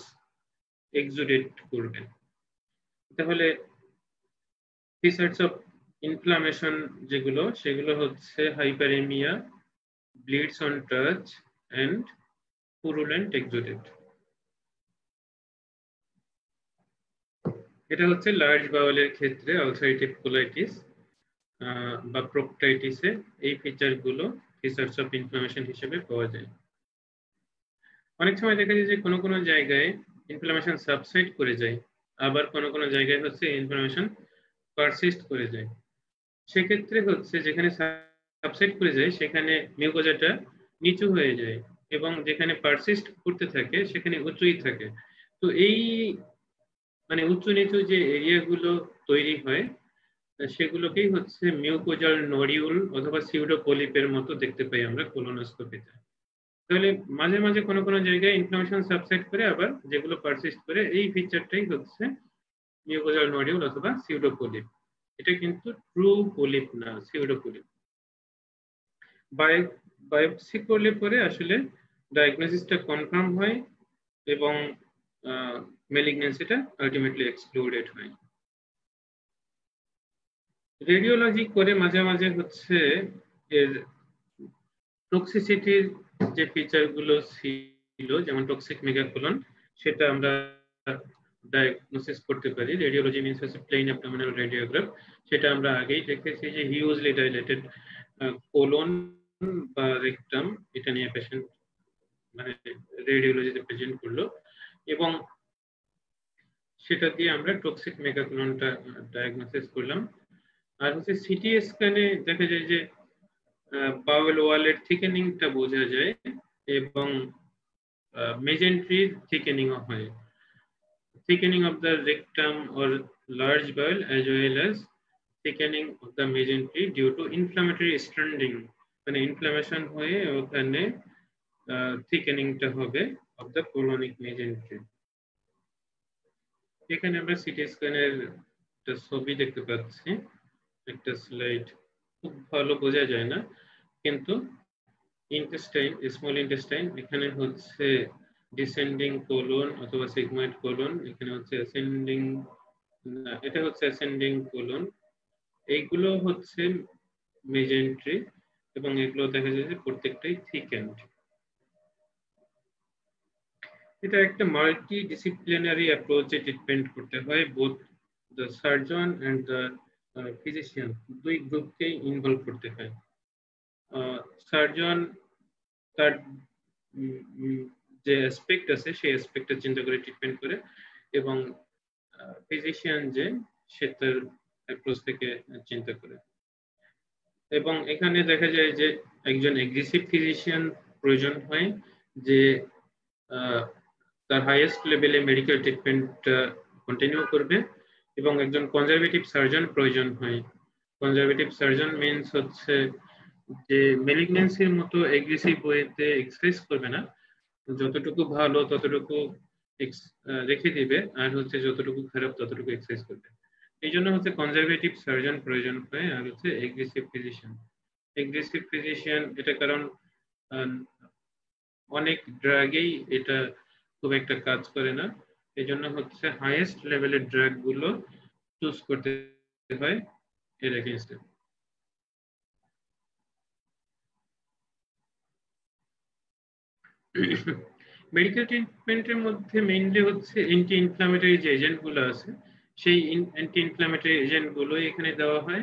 S1: এক্সুডেট করবে। তাহলে ফিচার্স অফ ইনফ্লামেশন যেগুলো, সেগুলো হচ্ছে hyperaemia, bleeds on touch, and purulent exudate. এটা হচ্ছে লার্জ বাউলের ক্ষেত্রে আলসারেটিভ কোলাইটিস বা প্রোক্টাইটিসে এই ফিচারগুলো ফিচারস অফ ইনফ্লামেশন হিসেবে পাওয়া যায়। অনেক সময় দেখা যায় যে কোনো কোনো জায়গায় ইনফ্লামেশন সাবসাইড করে যায়, আবার কোনো কোনো জায়গায় হচ্ছে ইনফ্লামেশন পারসিস্ট করে যায়। সেক্ষেত্রে হচ্ছে যেখানে সাবসাইড করে যায় সেখানে মিউকোজাটা নিচু হয়ে যায় এবং যেখানে পারসিস্ট করতে থাকে সেখানে উঁচুই থাকে। তো এই মানে উঁচু নিচু যে এরিয়াগুলো তৈরি হয় সেগুলোকেই হচ্ছে মিউকোজাল নডিউল অথবা সিউডো পলিপের মতো দেখতে পাই আমরা কোলোনোস্কোপিতে। তাহলে মাঝে মাঝে কোনো কোনো জায়গায় ইনফ্লামেশন সাবসাইড করে, আবার যেগুলো পারসিস্ট করে এই ফিচারটাই হচ্ছে মিউকোজাল নডিউল অথবা সিউডো পলিপ। এটা কিন্তু ট্রু পলিপ না, সিউডো পলিপ। বায়োপসি করলে পরে আসলে ডায়াগনোসিসটা কনফার্ম হয় এবং ম্যালিগন্যান্সিটা আলটিমেটলি এক্সক্লুডেড হয়। রেডিওলজি করে মাঝে মাঝে হচ্ছে এর টক্সিসিটির যে ফিচারগুলো ছিল যেমন টক্সিক মেগাকোলন, সেটা আমরা ডায়াগনোসিস করতে পারি। রেডিওলজি মিন্স হচ্ছে প্লেন অ্যাবডোমিনাল রেডিওগ্রাফ। সেটা আমরা আগেই দেখেছি যে হিউজলি ডাইলেটেড কোলন বা রেকটাম, এটা নিয়ে পেশেন্ট মানে রেডিওলজিতে প্রেজেন্ট করলো এবং সেটা দিয়ে আমরা টক্সিক মেগাকোলনটা ডায়াগনোসিস করলাম। আর হচ্ছে সিটি স্ক্যানে দেখা যায় যে বাওয়েল ওয়ালের থিকেনিংটা বোঝা যায় এবং মেজেন্ট্রির থিকেনিংও হয়। Thickening of the rectum or large bowel as well as thickening of the mesentery due to inflammatory stranding, মানে ইনফ্লামেশন হয়ে ওখানে থিকেনিংটা হবে of the colonic mesentery। এখানে আমরা সিটি স্ক্যানের একটা ছবি দেখতে পাচ্ছি, একটা স্লাইড, খুব ভালো বোঝা যায় না, কিন্তু ইন্টেস্টাইন, স্মল ইন্টেস্টাইন, এখানে হচ্ছে ডিসেন্ডিং কোলন অথবা সিগময়েড কোলন, এখানে হচ্ছে অ্যাসেন্ডিং, এটা হচ্ছে অ্যাসেন্ডিং কোলন, এইগুলো হচ্ছে মেজেন্ট্রি এবং এগুলো দেখা যায় যে প্রত্যেকটাই থিকেন্ড। এটা একটা মাল্টি ডিসিপ্লিনারি অ্যাপ্রোচে ট্রিটমেন্ট করতে হয়, both the surgeon and the physician, দুই গ্রুপকেই ইনভলভ করতে হয়। সার্জন তার যে অ্যাসপেক্ট আছে সেই অ্যাসপেক্টটা চিন্তা করে ট্রিটমেন্ট করে এবং ফিজিশিয়ান যে সে তার অ্যাপ্রোচ থেকে চিন্তা করে। এবং এখানে দেখা যায় যে একজন এগ্রেসিভ ফিজিশিয়ান প্রয়োজন হয় যে তার হাইয়েস্ট লেভেলে মেডিকেল ট্রিটমেন্ট কন্টিনিউ করবে, এবং একজন কনজারভেটিভ সার্জন প্রয়োজন হয়। কনজারভেটিভ সার্জন মিন্স হচ্ছে যে মেলিগন্যান্সির মতো এগ্রেসিভ ওয়েতে এক্সারসাইজ করবে না, যতটুকু ভালো ততটুকু রেখে দিবে, আর হচ্ছে যতটুকু খারাপ ততটুকু এক্সারসাইজ করবে। এই জন্য হচ্ছে কনজারভেটিভ সার্জন প্রয়োজন হয়, আর হচ্ছে এগ্রেসিভ ফিজিশিয়ান। এগ্রেসিভ ফিজিশিয়ান এটা কারণ অনেক ড্রাগেই এটা খুব একটা কাজ করে না, এই জন্য হচ্ছে হাইয়েস্ট লেভেলের ড্রাগ গুলো চুজ করতে হয় এর এগেইনস্টে। মেডিকেল ট্রিটমেন্টের মধ্যে মেইনলি হচ্ছে অ্যান্টি ইনফ্ল্যামেটরি যে এজেন্টগুলো আছে সেই অ্যান্টি ইনফ্ল্যামেটরি এজেন্টগুলো এখানে দেওয়া হয়।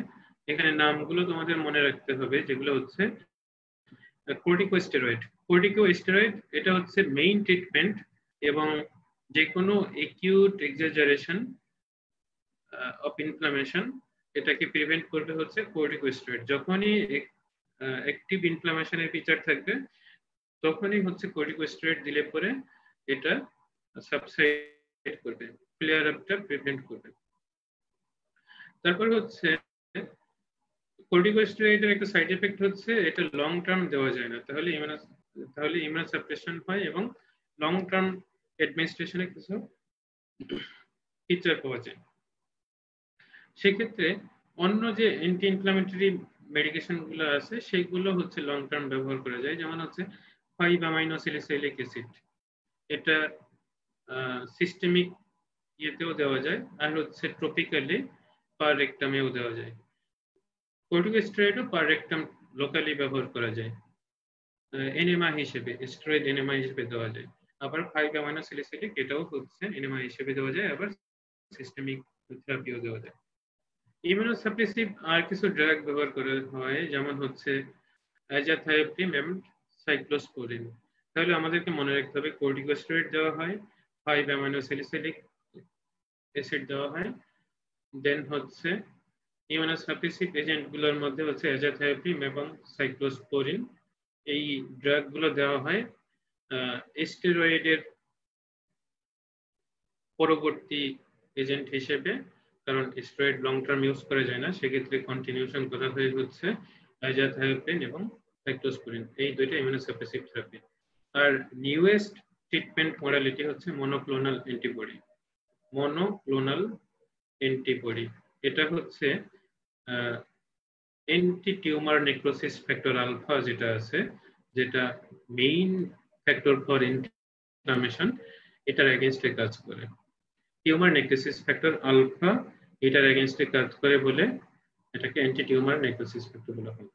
S1: এখানে নামগুলো তোমাদের মনে রাখতে হবে, যেগুলো হচ্ছে কর্টিকোস্টেরয়েড। কর্টিকোস্টেরয়েড এটা হচ্ছে মেইন ট্রিটমেন্ট, এবং যে কোনো একিউট এক্সাজারেশন অফ ইনফ্লামেশন এটাকে প্রিভেন্ট করবে হচ্ছে কর্টিকোস্টেরয়েড। যখনই অ্যাক্টিভ ইনফ্লামেশনের ফিচার থাকবে তখনই হচ্ছে কর্টিকোস্টেরয়েড দিলে পরে এটা সাবসাইড করবে, ফ্লেয়ার আপটা প্রিভেন্ট করবে। তারপর হচ্ছে কর্টিকোস্টেরয়েডের একটা সাইড এফেক্ট হচ্ছে এটা লং টার্ম দেওয়া যায় না, তাহলে ইমিউন সাপ্রেশন হয় এবং লং টার্ম অ্যাডমিনিস্ট্রেশনে কিছু ফিচার পাওয়া যায়। সেক্ষেত্রে অন্য যে অ্যান্টি ইনফ্লামেটরি মেডিকেশন গুলো আছে সেগুলো হচ্ছে লং টার্ম ব্যবহার করা যায়, যেমন হচ্ছে 5-অ্যামাইনোস্যালিসাইলিক অ্যাসিড, এটা সিস্টেমিক ইয়েতেও দেওয়া যায়, আর হচ্ছে ট্রপিক্যালি পার রেক্টামেও দেওয়া যায়। কর্টিকোস্টেরয়েডও পার রেক্টাম লোকালি ব্যবহার করা যায়। এনেমা হিসেবে, স্টেরয়েড এনেমা হিসেবে দেওয়া যায়। আবার 5 অ্যামাইনো স্যালিসিলিক এটাও হচ্ছে এনেমা হিসেবে দেওয়া যায়, আবার সিস্টেমিক থেরাপিও দেওয়া যায়। ইমিউনোসাপ্রেসিভ আর কিছু ড্রাগ ব্যবহার করা হয়, যেমন হচ্ছে অ্যাজাথায়োপ্রিন এবং সাইক্লোস্পোরিন। তাহলে আমাদেরকে মনে রাখতে হবে কর্টিকোস্টেরয়েড দেওয়া হয়, 5 অ্যামাইনো স্যালিসিলিক অ্যাসিড দেওয়া হয়, দেন হচ্ছে ইমিউনোসাপ্রেসিভ এজেন্ট গুলোর মধ্যে হচ্ছে অ্যাজাথায়োপ্রিন এবং সাইক্লোস্পোরিন। এই ড্রাগ গুলো দেওয়া হয় স্টেরয়েডের পরবর্তী এজেন্ট হিসেবে, কারণ স্টেরয়েড লং টার্ম ইউজ করা যায় না, সেক্ষেত্রে কন্টিনিউশন করা হয়ে হচ্ছে অ্যাজাথায়োপ্রিন এবং সাইক্লোস্পোরিন, এই দুইটা ইমিউনোসাপ্রেসিভ থেরাপি। আর নিউয়েস্ট ট্রিটমেন্ট মডালিটি হচ্ছে মনোক্লোনাল অ্যান্টিবডি। মনোক্লোনাল অ্যান্টিবডি এটা হচ্ছে anti tumour necrosis factor alpha যেটা আছে, যেটা মেইন ফ্যাক্টর ফর ইনফ্লামেশন, এটার এগেইনস্টে কাজ করে। টিউমার নেক্রোসিস ফ্যাক্টর আলফা এটার এগেইনস্টে কাজ করে বলে এটাকে অ্যান্টি টিউমার নেক্রোসিস ফ্যাক্টর বলা হয়।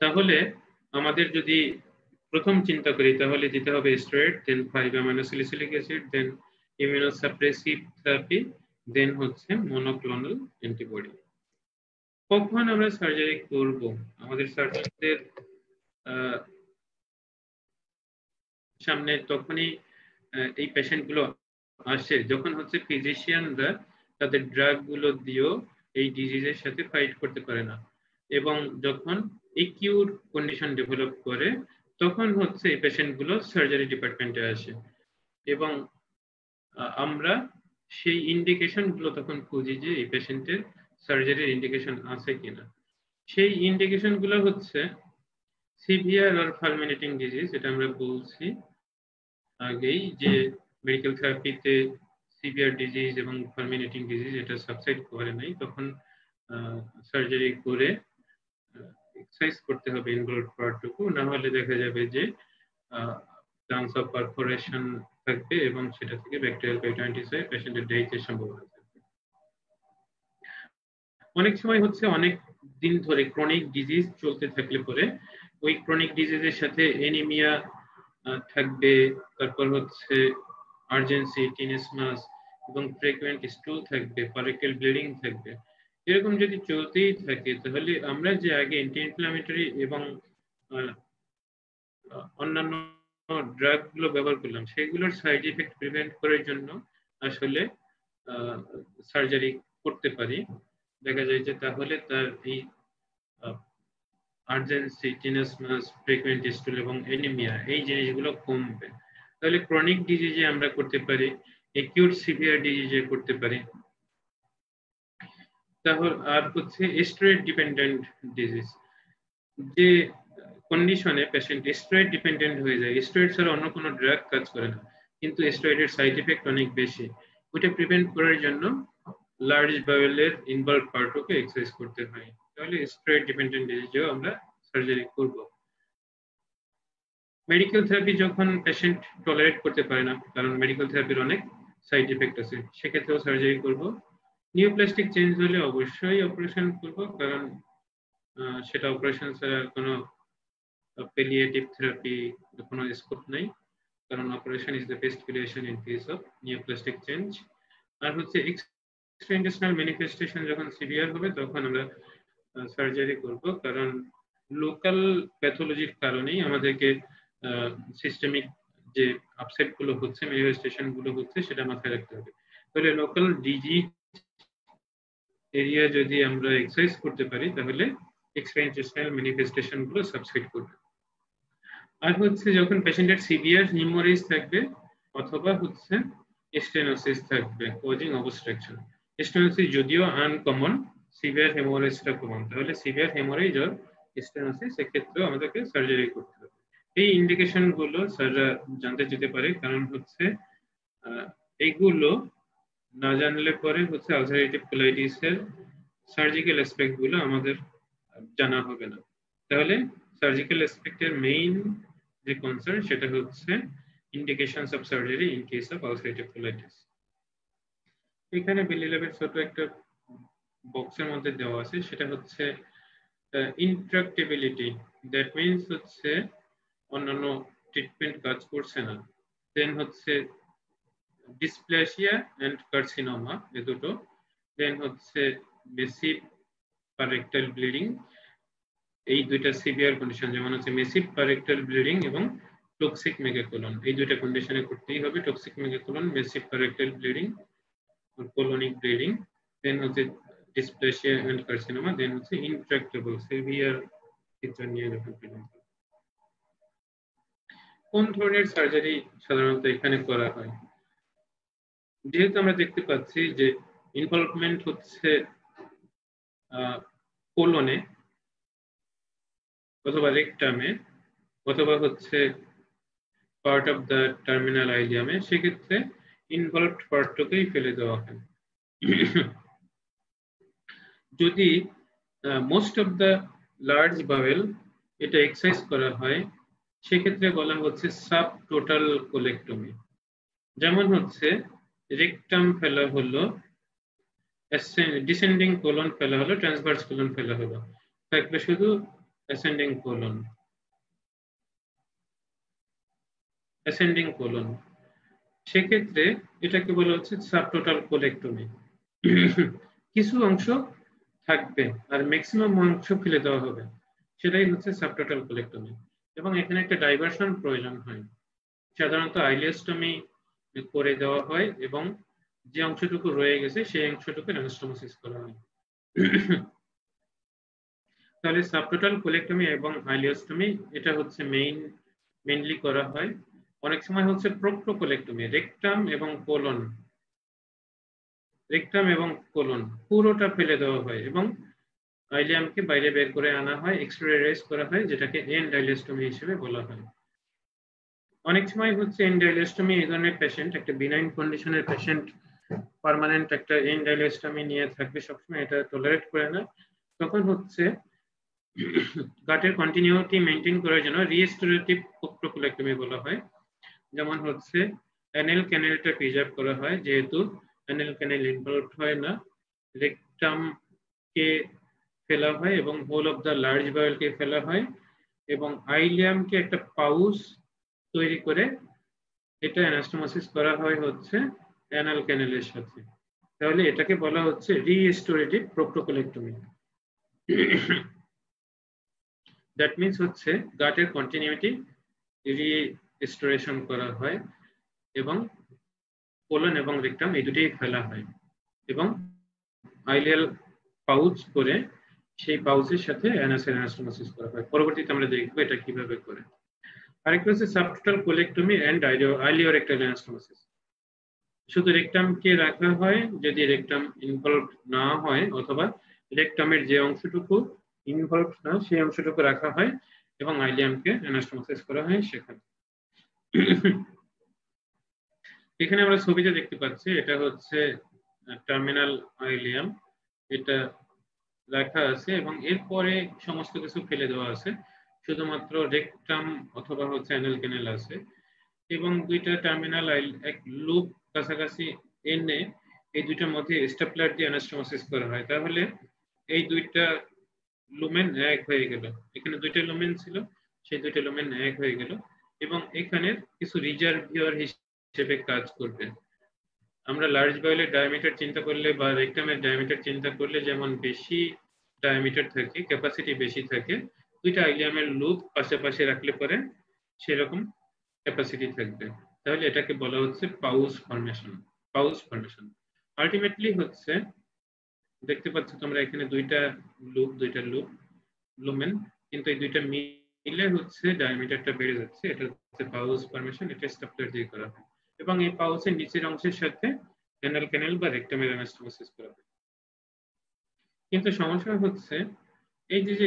S1: তাহলে আমাদের যদি প্রথম চিন্তা করি তাহলে দিতে হবে স্টেরয়েড, দেন 5 অ্যামাইনো স্যালিসিলিক অ্যাসিড, দেন ইমিউনোসাপ্রেসিভ থেরাপি, দেন হচ্ছে মনোক্লোনাল অ্যান্টিবডি। কখন আমরা সার্জারি করব? আমাদের সার্জনদের সামনে তখনই এই পেশেন্ট গুলো আসে যখন হচ্ছে ফিজিশিয়ানরা তাদের ড্রাগ গুলো দিয়েও এই ডিজিজের সাথে ফাইট করতে পারে না, এবং যখন একিউট কন্ডিশন ডেভেলপ করে তখন হচ্ছে এই পেশেন্ট গুলো সার্জারি ডিপার্টমেন্টে আসে, এবং আমরা সেই ইন্ডিকেশন গুলো তখন খুঁজি যে এই পেশেন্টের সার্জারির ইন্ডিকেশন আছে কিনা। সেই ইন্ডিকেশন গুলো হচ্ছে সিভিয়ার আর ফালমিনেটিং ডিজিজ, এটা আমরা বলছি আগেই যে মেডিকেল থেরাপিতে সিভিয়ার ডিজিজ এবং ফালমিনেটিং ডিজিজ এটা সাবসাইড করে নাই, তখন সার্জারি করে এক্সারসাইজ করতে হবে ইনভলভ পার্টটুকু, না হলে দেখা যাবে যে চান্স অফ পারফোরেশন থাকবে এবং সেটা থেকে ব্যাকটেরিয়াল পেরিটোনিটিস হয়ে পেশেন্টের ডেথের সম্ভাবনা থাকবে। অনেক সময় হচ্ছে অনেক দিন ধরে ক্রনিক ডিজিজ চলতে থাকলে পরে ওই ক্রনিক ডিজিজের সাথে এনিমিয়া থাকবে, তারপর হচ্ছে আর্জেন্সি, টিনেসমাস এবং ফ্রিকুয়েন্ট স্টুল থাকবে, পারেক্টাল ব্লিডিং থাকবে। এরকম যদি চলতেই থাকে তাহলে আমরা যে আগে অ্যান্টি ইনফ্ল্যামেটরি এবং অন্যান্য ড্রাগ গুলো ব্যবহার করলাম সেগুলোর সাইড ইফেক্ট প্রিভেন্ট করার জন্য আসলে সার্জারি করতে পারি। দেখা যায় যে তাহলে তার এই আর্জেন্সি, টিনেসমাস, ফ্রিকুয়েন্ট স্টুল এবং অ্যানিমিয়া এই জিনিসগুলো কমবে। তাহলে ক্রনিক ডিজিজে আমরা করতে পারি, একিউট সিভিয়ার ডিজিজে করতে পারি। তাহলে আর হচ্ছে স্টেরয়েড ডিপেন্ডেন্ট ডিজিজ, যে কন্ডিশনে পেশেন্ট স্টেরয়েড ডিপেন্ডেন্ট হয়ে যায়, স্টেরয়েড ছাড়া অন্য কোনো ড্রাগ কাজ করে না, কিন্তু স্টেরয়েডের সাইড ইফেক্ট অনেক বেশি, ওইটা প্রিভেন্ট করার জন্য লার্জ বাওয়েলের ইনভলভ পার্টকে এক্সারসাইজ করতে হয়। তাহলে স্টেরয়েড ডিপেন্ডেন্ট ডিজিজেও আমরা সার্জারি করব। মেডিকেল থেরাপি যখন পেশেন্ট টলারেট করতে পারে না, কারণ মেডিকেল থেরাপির অনেক সাইড ইফেক্ট আছে, সেক্ষেত্রেও সার্জারি করব। নিউপ্লাস্টিক চেঞ্জ হলে অবশ্যই অপারেশন করব, কারণ সেটা অপারেশন ছাড়া কোনো প্যালিয়েটিভ থেরাপি কোনো স্কোপ নাই, কারণ operation is the best palliation in case of neoplastic change. আর হচ্ছে এক্সট্রাইন্টেস্টিনাল ম্যানিফেস্টেশন যখন সিভিয়ার হবে তখন আমরা সার্জারি করব, কারণ লোকাল প্যাথোলজির কারণেই আমাদেরকে সিস্টেমিক যে আপসেট গুলো হচ্ছে, ম্যানিফেস্টেশন গুলো হচ্ছে, সেটা মাথায় রাখতে হবে। তাহলে লোকাল ডিজিজ এরিয়া যদি আমরা এক্সারসাইজ করতে পারি তাহলে এক্সট্রাইন্টেস্টিনাল ম্যানিফেস্টেশন গুলো সাবসাইড করবে। আর হচ্ছে যখন পেশেন্টের সিভিয়ার হিমোরেজ থাকবে অথবা হচ্ছে স্টেনোসিস থাকবে কজিং অবস্ট্রাকশন। স্টেনোসিস যদিও আনকমন, সিভিয়ার হেমোরেজটা কমন, তাহলে সিভিয়ার হেমোরেজ আর স্টেনোসিস এক্ষেত্রেও আমাদেরকে সার্জারি করতে হবে। এই ইন্ডিকেশন গুলো স্যাররা জানতে যেতে পারে, কারণ হচ্ছে এইগুলো না জানলে পরে হচ্ছে আলসারেটিভ কোলাইটিস এর সার্জিক্যাল অ্যাসপেক্ট গুলো আমাদের জানা হবে না। তাহলে সার্জিক্যাল অ্যাসপেক্টের মেইন যে কনসার্ন সেটা হচ্ছে indications of surgery in case of ulcerative colitis. এখানে বেলি ল্যাবের ছোট একটা বক্সের মধ্যে দেওয়া আছে, সেটা হচ্ছে ইনট্রাক্টেবিলিটি, দ্যাট মিনস হচ্ছে অন্যান্য ট্রিটমেন্ট কাজ করছে না। দেন হচ্ছে ডিসপ্লেসিয়া এন্ড কার্সিনোমা, এই দুটো। দেন হচ্ছে মেসিভ পারেক্টাল ব্লিডিং, এই দুইটা সিভিয়ার কন্ডিশন, যেমন হচ্ছে মেসিভ পারেক্টাল ব্লিডিং এবং টক্সিক মেগাকোলন, এই দুইটা কন্ডিশনে করতেই হবে। Toxic megacolon, massive perrectal bleeding, colonic bleeding, then হচ্ছে ডিসপ্লেসিয়া এন্ড কার্সিনোমা, দেন হচ্ছে ইনট্রাক্টেবল সিভিয়ার ক্ষেত্রে নিয়ে যখন প্রেজেন্ট। কোন ধরনের সার্জারি সাধারণত এখানে করা হয়? যেহেতু আমরা দেখতে পাচ্ছি যে ইনভলভমেন্ট হচ্ছে কোলনে অথবা রেকটামে অথবা হচ্ছে পার্ট অফ দ্য টার্মিনাল আইলিয়ামে, সেক্ষেত্রে ইনভলভড পার্টটাকেই ফেলে দেওয়া হয়। যদি most of the large bowel এটা এক্সারসাইজ করা হয়, সেক্ষেত্রে বলা হচ্ছে সাব টোটাল কোলেক্টমি। যেমন হচ্ছে রেকটাম ফেলা হলো, ডিসেন্ডিং কোলন ফেলা হলো, ট্রান্সভার্স কোলন ফেলা হলো, থাকবে শুধু অ্যাসেন্ডিং কোলন। অ্যাসেন্ডিং কোলন, সেক্ষেত্রে এটাকে বলা হচ্ছে সাবটোটাল কোলেক্টমি। কিছু অংশ থাকবে আর ম্যাক্সিমাম অংশ ফেলে দেওয়া হবে, সেটাই হচ্ছে সাবটোটাল কোলেক্টমি। এবং এখানে একটা ডাইভারশন প্রয়োজন হয়। সাধারণত আইলিওস্টমি করে দেওয়া হয় এবং যে অংশটুকু রয়ে গেছে সেই অংশটুকু অ্যানাস্টোমোসিস করা হয়। তাহলে সাবটোটাল কোলেক্টমি এবং আইলিওস্টমি এটা হচ্ছে মেইনলি করা হয়। অনেক সময় হচ্ছে প্রোক্টোকোলেক্টমি, রেকটাম এবং কোলন পুরোটা ফেলে দেওয়া হয় এবং আইলিয়ামকে বাইরে বের করে আনা হয়, এক্সটেরিয়রাইজ করা হয়, যেটাকে এন্ড আইলিওস্টমি হিসেবে বলা হয়। অনেক সময় হচ্ছে এন্ড আইলিওস্টমি এই ধরনের পেশেন্ট, একটা বিনাইন কন্ডিশনের পেশেন্ট পার্মানেন্ট একটা এন্ড আইলিওস্টমি নিয়ে থাকবে সবসময়, এটা টলারেট করে না, তখন হচ্ছে গাটের কন্টিনিউটি মেনটেন করার জন্য রিস্টোরেটিভ প্রোক্টোকোলেক্টমি বলা হয়। যেমন হচ্ছে অ্যানেল ক্যানেলটা প্রিজার্ভ করা হয়, যেহেতু অ্যানেল ক্যানেল ইনভলভ হয় না, রেকটামকে ফেলা হয় এবং হোল অফ দ্য লার্জ বাওয়েলকে ফেলা হয় এবং আইলিয়ামকে একটা পাউচ তৈরি করে এটা অ্যানাস্টোমোসিস করা হয় হচ্ছে অ্যানাল ক্যানেলের সাথে। তাহলে এটাকে বলা হচ্ছে রিস্টোরেটিভ প্রোক্টোকোলেক্টমি। দ্যাট মিনস হচ্ছে গাটের কন্টিনিউটি রিস্টোরেশন করা হয় এবং কোলন এবং রেকটাম এই দুটোই ফেলা হয় এবং আইলিয়াল পাউচ করে সেই পাউচের সাথে অ্যানাস্টোমোসিস করা হয়। পরবর্তীতে আমরা দেখবো এটা কিভাবে করে। আরেকটা হচ্ছে সাবটোটাল কোলেক্টমি এন্ড আইলিওরেক্টাল অ্যানাস্টোমোসিস। শুধু রেকটামকে রাখা হয় যদি রেকটাম ইনভলভ না হয়, অথবা রেকটামের যে অংশটুকু ইনভলভ না সেই অংশটুকু রাখা হয় এবং আইলিয়ামকে অ্যানাস্টোমোসিস করা হয় সেখানে। এখানে আমরা ছবিতে দেখতে পাচ্ছি এটা হচ্ছে টার্মিনাল আইলিয়াম, এটা রাখা আছে এবং এরপরে সমস্ত কিছু ফেলে দেওয়া আছে, শুধুমাত্র রেকটাম অথবা হচ্ছে অ্যানাল ক্যানেল আছে এবং দুইটা টার্মিনাল এক লুপ কাছাকাছি এনে এই দুইটার মধ্যে স্টেপলার দিয়ে অ্যানাস্টোমোসিস করা হয়। তাহলে এই দুইটা লুমেন এক হয়ে গেল, এখানে দুইটা লুমেন ছিল, সেই দুইটা লুমেন এক হয়ে গেল এবং এখানে কিছু রিজার্ভিয়র হিসেবে কাজ করবে। আমরা লার্জ বাওয়েলের ডায়ামিটার চিন্তা করলে বা রেকটামের ডায়ামিটার চিন্তা করলে যেমন বেশি ডায়ামিটার থাকে, ক্যাপাসিটি বেশি থাকে, দুইটা আইলিয়ামের লুপ পাশাপাশি রাখলে পরে সেরকম ক্যাপাসিটি থাকবে। তাহলে এটাকে বলা হচ্ছে পাউচ ফর্মেশন। আলটিমেটলি হচ্ছে দেখতে পাচ্ছ তোমরা এখানে দুইটা লুপ লুমেন, কিন্তু এই দুইটা মিলে হচ্ছে ডায়ামিটারটা বেড়ে যাচ্ছে, এটা হচ্ছে পাউচ ফর্মেশন। এটা স্টেপলার দিয়ে করা হয় এবং এই পাউচের নিচের অংশের সাথে অ্যানাল ক্যানেল বা রেকটামের অ্যানাস্টোমোসিস করা হয়। কিন্তু সমস্যা হচ্ছে এই যে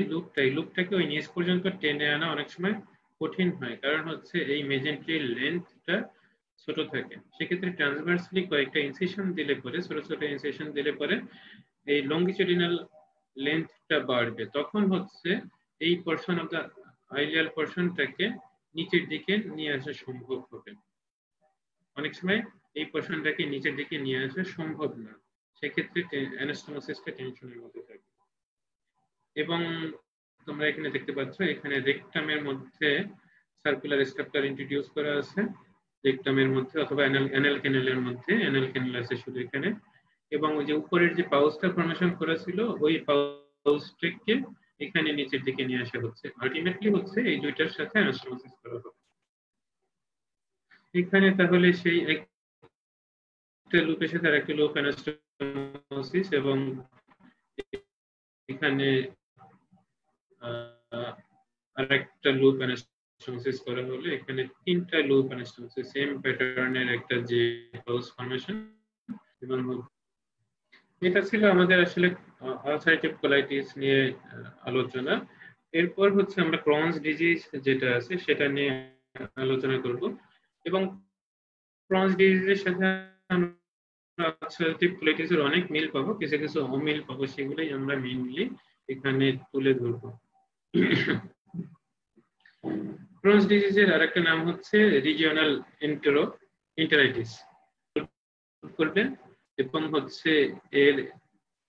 S1: লুপটাকে ওই নিচ পর্যন্ত টেনে আনা অনেক সময় কঠিন হয়, কারণ হচ্ছে এই মেজেন্ট্রির লেন্থটা ছোট থাকে। সেক্ষেত্রে ট্রান্সভার্সলি কয়েকটা ইনসিশন দিলে পরে, ছোট ছোট ইনসিশন দিলে পরে এই লঙ্গিটিউডিনাল লেন্থটা বাড়বে, তখন হচ্ছে এই পোরশন অফ দ্য আইলিয়াল পোরশনটাকে নিচের দিকে নিয়ে আসা সম্ভব হবে। অনেক সময় এই পোরশনটাকে নিচের দিকে নিয়ে আসা সম্ভব না, সেক্ষেত্রে অ্যানাস্টোমোসিসটা টেনশনের মধ্যে থাকে এবং তোমরা এখানে দেখতে পাচ্ছ, এখানে রেকটামের মধ্যে সার্কুলার স্ট্রাকচার ইন্ট্রোডিউস করা আছে, রেকটামের মধ্যে অথবা অ্যানাল ক্যানেলের মধ্যে, অ্যানাল ক্যানেল আছে শুধু এখানে, এবং ওই যে উপরের যে পাউচটা ফর্মেশন করা ছিল ওই পাউচটাকে এখানে নিচের দিকে নিয়ে আসা হচ্ছে। আলটিমেটলি হচ্ছে এই দুইটার সাথে অ্যানাস্টোমোসিস করা হবে। এখানে তাহলে সেই একটা লুপের সাথে আরেকটা লুপ অ্যানাস্টোমোসিস, এবং এখানে আরেকটা লুপ অ্যানাস্টোমোসিস করা হলো। এখানে তিনটা লুপ অ্যানাস্টোমোসিস, সেম প্যাটার্নের একটা যে পাউচ ফর্মেশন। এবং এটা ছিল আমাদের আসলে আলসারেটিভ কোলাইটিস নিয়ে আলোচনা। এরপর হচ্ছে আমরা ক্রনস ডিজিজ যেটা আছে সেটা নিয়ে আলোচনা করব, এবং ক্রনস ডিজিজের সাথে আমরা আলসারেটিভ কোলাইটিসের অনেক মিল পাবো, কিছু কিছু অমিল পাবো, সেগুলোই আমরা মেইনলি এখানে তুলে ধরবো। ক্রনস ডিজিজের আরেকটা নাম হচ্ছে রিজিওনাল এন্টেরাইটিস করবেন, এবং হচ্ছে এর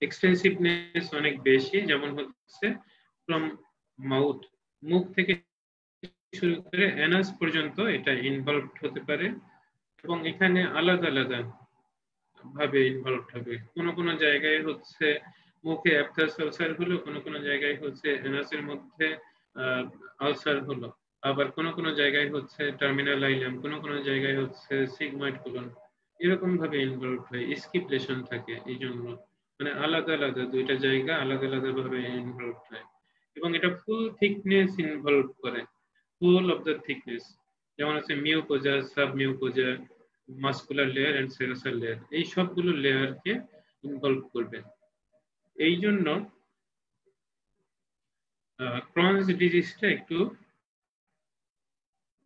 S1: এক্সটেন্সিভনেস অনেক বেশি, যেমন হচ্ছে ফ্রম মাউথ, মুখ থেকে শুরু করে অ্যানাস পর্যন্ত এটা ইনভলভ হতে পারে, এবং এখানে আলাদা আলাদা ভাবে ইনভলভ হবে। কোনো কোনো জায়গায় হচ্ছে মুখে অ্যাপথাস আলসার হলো, কোনো কোনো জায়গায় হচ্ছে অ্যানাসের মধ্যে আলসার হলো, আবার কোনো কোনো জায়গায় হচ্ছে টার্মিনাল আইলাম, কোনো কোনো জায়গায় হচ্ছে সিগময়েড কোলন, এরকম ভাবে ইনভলভ হয়। স্কিপ লেশন থাকে, এই জন্য মানে আলাদা আলাদা দুইটা জায়গা আলাদা আলাদা ভাবে ইনভলভ হয়, এবং এটা ফুল থিকনেস ইনভলভ করে, ফুল অফ দ্য থিকনেস, যেমন হচ্ছে mucosa, sub mucosa, muscular layer and serosal layer, এই সবগুলো লেয়ারকে ইনভলভ করবে। এই জন্য ক্রনস ডিজিজটা একটু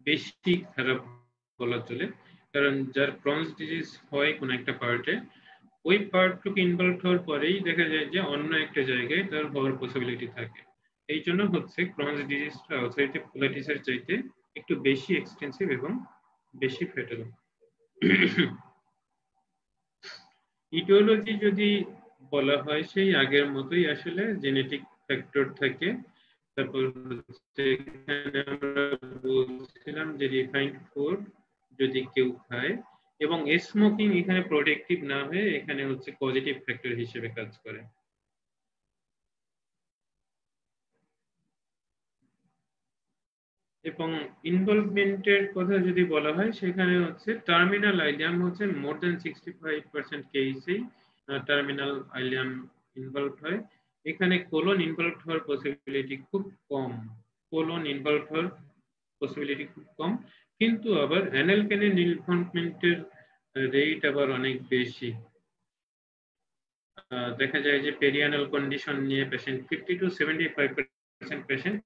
S1: বেশি খারাপ বলা চলে, কারণ যার ক্রনস ডিজিজ হয় কোন একটা পার্টে, ওই পার্টটুকু ইনভলভ হওয়ার পরেই দেখা যায় যে অন্য একটা জায়গায় তার হওয়ার পসিবিলিটি থাকে। এই জন্য হচ্ছে ক্রনস ডিজিজটা আলসারেটিভ কোলাইটিসের চাইতে একটু বেশি এক্সটেন্সিভ এবং বেশি ফ্যাটাল। ইটিওলজি যদি বলা হয় সেই আগের মতোই, আসলে জেনেটিক ফ্যাক্টর থাকে। তারপর হচ্ছে এখানে আমরা বলছিলাম যে রিফাইন্ড ফুড যদি কেউ খায়, এবং স্মোকিং এখানে প্রোটেক্টিভ না হয়ে এখানে হচ্ছে পজিটিভ ফ্যাক্টর হিসেবে কাজ করে। এবং ইনভলভমেন্টের কথা যদি বলা হয়, সেখানে হচ্ছে টার্মিনাল আইলিয়াম হচ্ছে মোর দেন 65% কেসেই টার্মিনাল আইলিয়াম ইনভলভ হয়। এখানে কোলন ইনভলভ হওয়ার পসিবিলিটি খুব কম, কোলন ইনভলভ হওয়ার পসিবিলিটি খুব কম, কিন্তু আবার অ্যানাল ক্যানেল ইনভলভমেন্টের রেট আবার অনেক বেশি। দেখা যায় যে পেরিয়ানাল কন্ডিশন নিয়ে patient 50 to 75% patient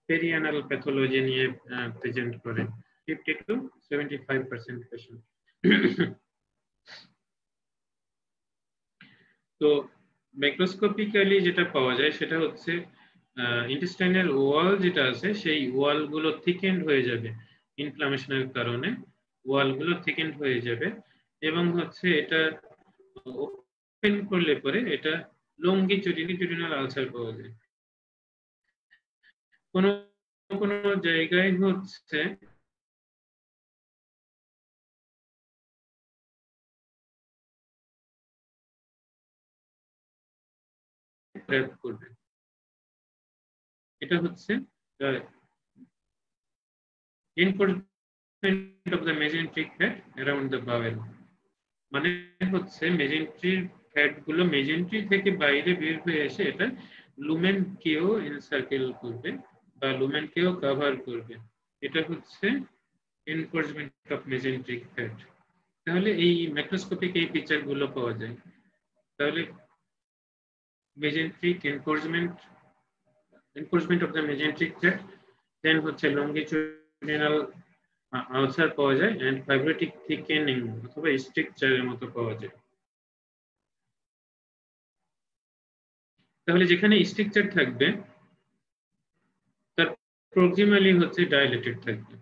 S1: perianal pathology নিয়ে প্রেজেন্ট করে, 50 to 75% পেশেন্ট। তো মাইক্রোস্কোপিক্যালি যেটা পাওয়া যায় সেটা হচ্ছে ইন্টেস্টাইনাল ওয়াল যেটা আছে সেই ওয়ালগুলো থিকেন্ড হয়ে যাবে, ইনফ্লামেশনের কারণে ওয়ালগুলো থিকেন্ড হয়ে যাবে, এবং হচ্ছে এটা ওপেন করলে পরে এটা লঙ্গিটিউডিনাল আলসার পাওয়া যায়। কোনো কোনো জায়গায় হচ্ছে করবে, এটা হচ্ছে encroachment of the mesenteric fat around the bowel, মানে হচ্ছে মেজেন্ট্রির ফ্যাট গুলো মেজেন্ট্রি থেকে বাইরে বের হয়ে এসে এটা লুমেন কেও এনসার্কেল করবে বা লুমেন কেও কভার করবে, এটা হচ্ছে এনফোর্সমেন্ট অফ মেজেন্ট্রিক ফ্যাট। তাহলে এই ম্যাক্রোস্কোপিক এই ফিচার গুলো পাওয়া যায়। তাহলে মেজেন্ট্রিক এনফোর্সমেন্ট অফ দ্য মেজেন্ট্রিক ফ্যাট, দেন হচ্ছে লঙ্গিচুডিনাল আলসার পাওয়া যায়, এন্ড ফাইব্রোটিক থিকেনিং অথবা স্ট্রাকচারের মতো পাওয়া যায়। তাহলে যেখানে স্ট্রাকচার থাকবে তার প্রক্সিমালি হচ্ছে ডাইলেটেড থাকবে,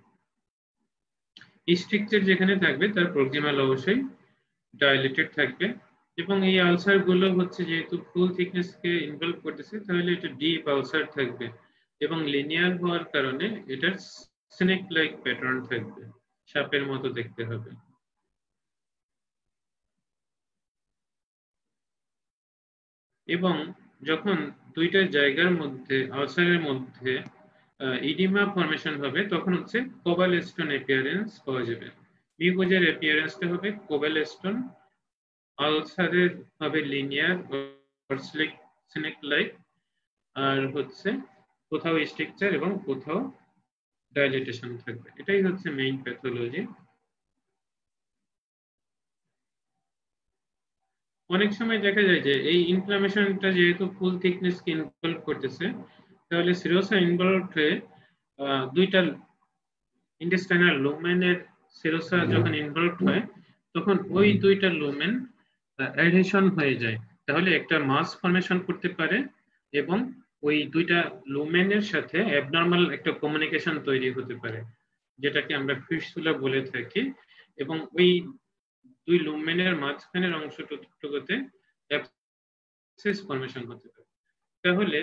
S1: স্ট্রাকচার যেখানে থাকবে তার প্রক্সিমাল অবশ্যই ডাইলেটেড থাকবে। এবং এই আলসার গুলো হচ্ছে যেহেতু ফুল থিকনেস কে ইনভলভ করতেছে, তাহলে এটা ডিপ আলসার থাকবে এবং লিনিয়ার হওয়ার কারণে এটার স্নেক লাইক প্যাটার্ন থাকবে, সাপের মতো দেখতে হবে। এবং যখন দুইটা জায়গার মধ্যে আলসারের মধ্যে ইডিমা ফরমেশন হবে, তখন হচ্ছে কোবালস্টোন অ্যাপিয়ারেন্স পাওয়া যাবে। মিউকোজের অ্যাপিয়ারেন্সটা হবে কোবালস্টোন, আলসারের হবে লিনিয়ার অর স্নেক লাইক, আর হচ্ছে কোথাও স্ট্রাকচার এবং কোথাও ডাইলেটেশন থাকবে। এটাই হচ্ছে মেইন প্যাথোলজি। অনেক সময় দেখা যায় যে এই ইনফ্লামেশনটা যেহেতু ফুল থিকনেস কে ইনভলভ করতেছে, তাহলে সিরোসা ইনভলভ হয়ে দুইটা ইন্টেস্টাইনাল লুমেনের সিরোসা যখন ইনভলভ হয়, তখন ওই দুইটা লুমেন অ্যাডহেশন হয়ে যায়, তাহলে একটা মাস ফর্মেশন করতে পারে এবং ওই দুইটা লুমেনের সাথে অ্যাবনর্মাল একটা কমিউনিকেশন তৈরি হতে পারে, যেটাকে আমরা ফিস্টুলা বলে থাকি। এবং ওই দুই লুমেনের মাঝখানের অংশটুকুতে অ্যাবসেস ফর্মেশন হতে পারে। তাহলে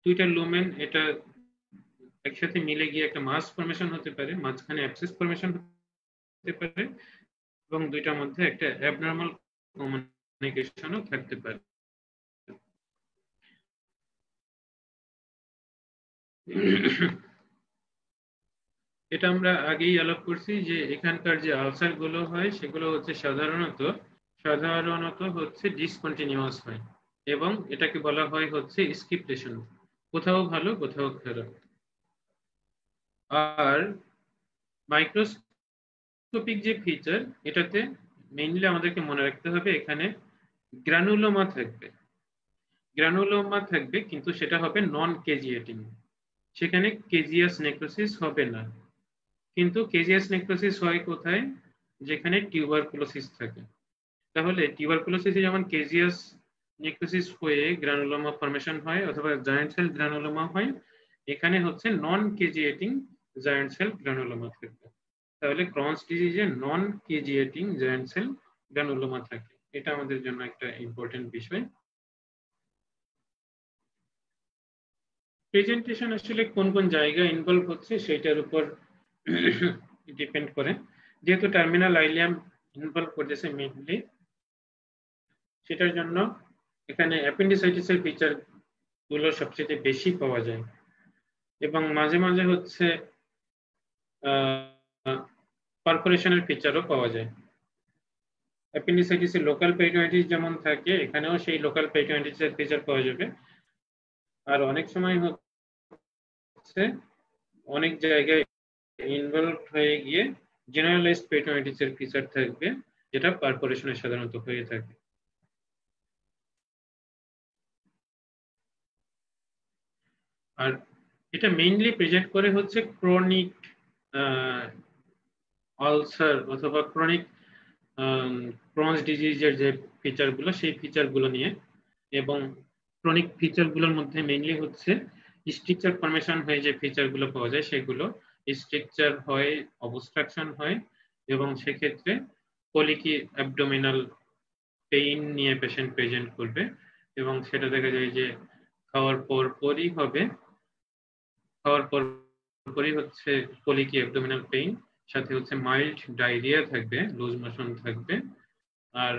S1: দুইটা লুমেন এটা একসাথে মিলে গিয়ে একটা মাস ফর্মেশন হতে পারে, মাঝখানে অ্যাবসেস ফর্মেশন হতে পারে এবং দুইটার মধ্যে একটা অ্যাবনর্মাল কমিউনিকেশনও থাকতে পারে। এটা আমরা আগেই আলাপ করছি যে এখানকার যে আলসার গুলো হয় সেগুলো হচ্ছে সাধারণত হচ্ছে ডিসকন্টিনিউয়াস হয় এবং এটাকে বলা হয় হচ্ছে স্কিপ লেশন, কোথাও ভালো কোথাও খারাপ। আর মাইক্রোস্কোপিক যে ফিচার, এটাতে মেইনলি আমাদেরকে মনে রাখতে হবে এখানে গ্রানুলোমা থাকবে কিন্তু সেটা হবে নন কেজিয়েটিং, সেখানে কেজিয়াস নেক্রোসিস হবে না। কিন্তু কেজিয়াস নেক্রোসিস হয় কোথায়? যেখানে টিউবারকুলোসিস থাকে। তাহলে টিউবারকুলোসিসে যেমন কেজিয়াস নেক্রোসিস হয়ে গ্রানুলোমা ফর্মেশন হয় অথবা জায়ান্ট সেল গ্রানুলোমা হয়, এখানে হচ্ছে নন কেজিয়েটিং জায়ান্ট সেল গ্রানুলোমা থাকবে। তাহলে ক্রনস ডিজিজে নন কেজিয়েটিং জায়ান্ট সেল গ্রানুলোমা থাকে, এটা আমাদের জন্য একটা ইম্পর্টেন্ট বিষয়। প্রেজেন্টেশন আসলে কোন কোন জায়গায় ইনভলভ হচ্ছে সেটার উপর ডিপেন্ড করে। যেহেতু টার্মিনাল আইলিয়াম ইনভলভ করতেছে মেইনলি, সেটার জন্য এখানে অ্যাপেন্ডিসাইটিসের ফিচার গুলো সবচেয়ে বেশি পাওয়া যায় এবং মাঝে মাঝে হচ্ছে পারফোরেশনের ফিচারও পাওয়া যায়। অ্যাপেন্ডিসাইটিসে লোকাল পেরিটোনাইটিস যেমন থাকে, এখানেও সেই লোকাল পেরিটোনাইটিসের ফিচার পাওয়া যাবে। আর অনেক সময় হচ্ছে অনেক জায়গায় ইনভলভ হয়ে গিয়ে জেনারেলাইজড পেরিটোনাইটিসের ফিচার থাকবে, যেটা পারফোরেশনে সাধারণত হয়ে থাকে। আর এটা মেইনলি প্রেজেন্ট করে হচ্ছে ক্রনিক আলসার অথবা ক্রনিক ক্রনস ডিজিজের যে ফিচারগুলো, সেই ফিচারগুলো নিয়ে। এবং ক্রনিক ফিচারগুলোর মধ্যে মেইনলি হচ্ছে স্ট্রাকচার ফরমেশন হয়ে যে ফিচারগুলো পাওয়া যায়, সেগুলো স্ট্রাকচার হয়, অবস্ট্রাকশন হয় এবং সেক্ষেত্রে কলিকি অ্যাবডোমিনাল পেইন নিয়ে পেশেন্ট প্রেজেন্ট করবে এবং সেটা দেখা যায় যে খাওয়ার পরই হবে, খাওয়ার পরই হচ্ছে কলিকি অ্যাবডোমিনাল পেইন, সাথে হচ্ছে মাইল্ড ডায়রিয়া থাকবে, লুজ মোশন থাকবে, আর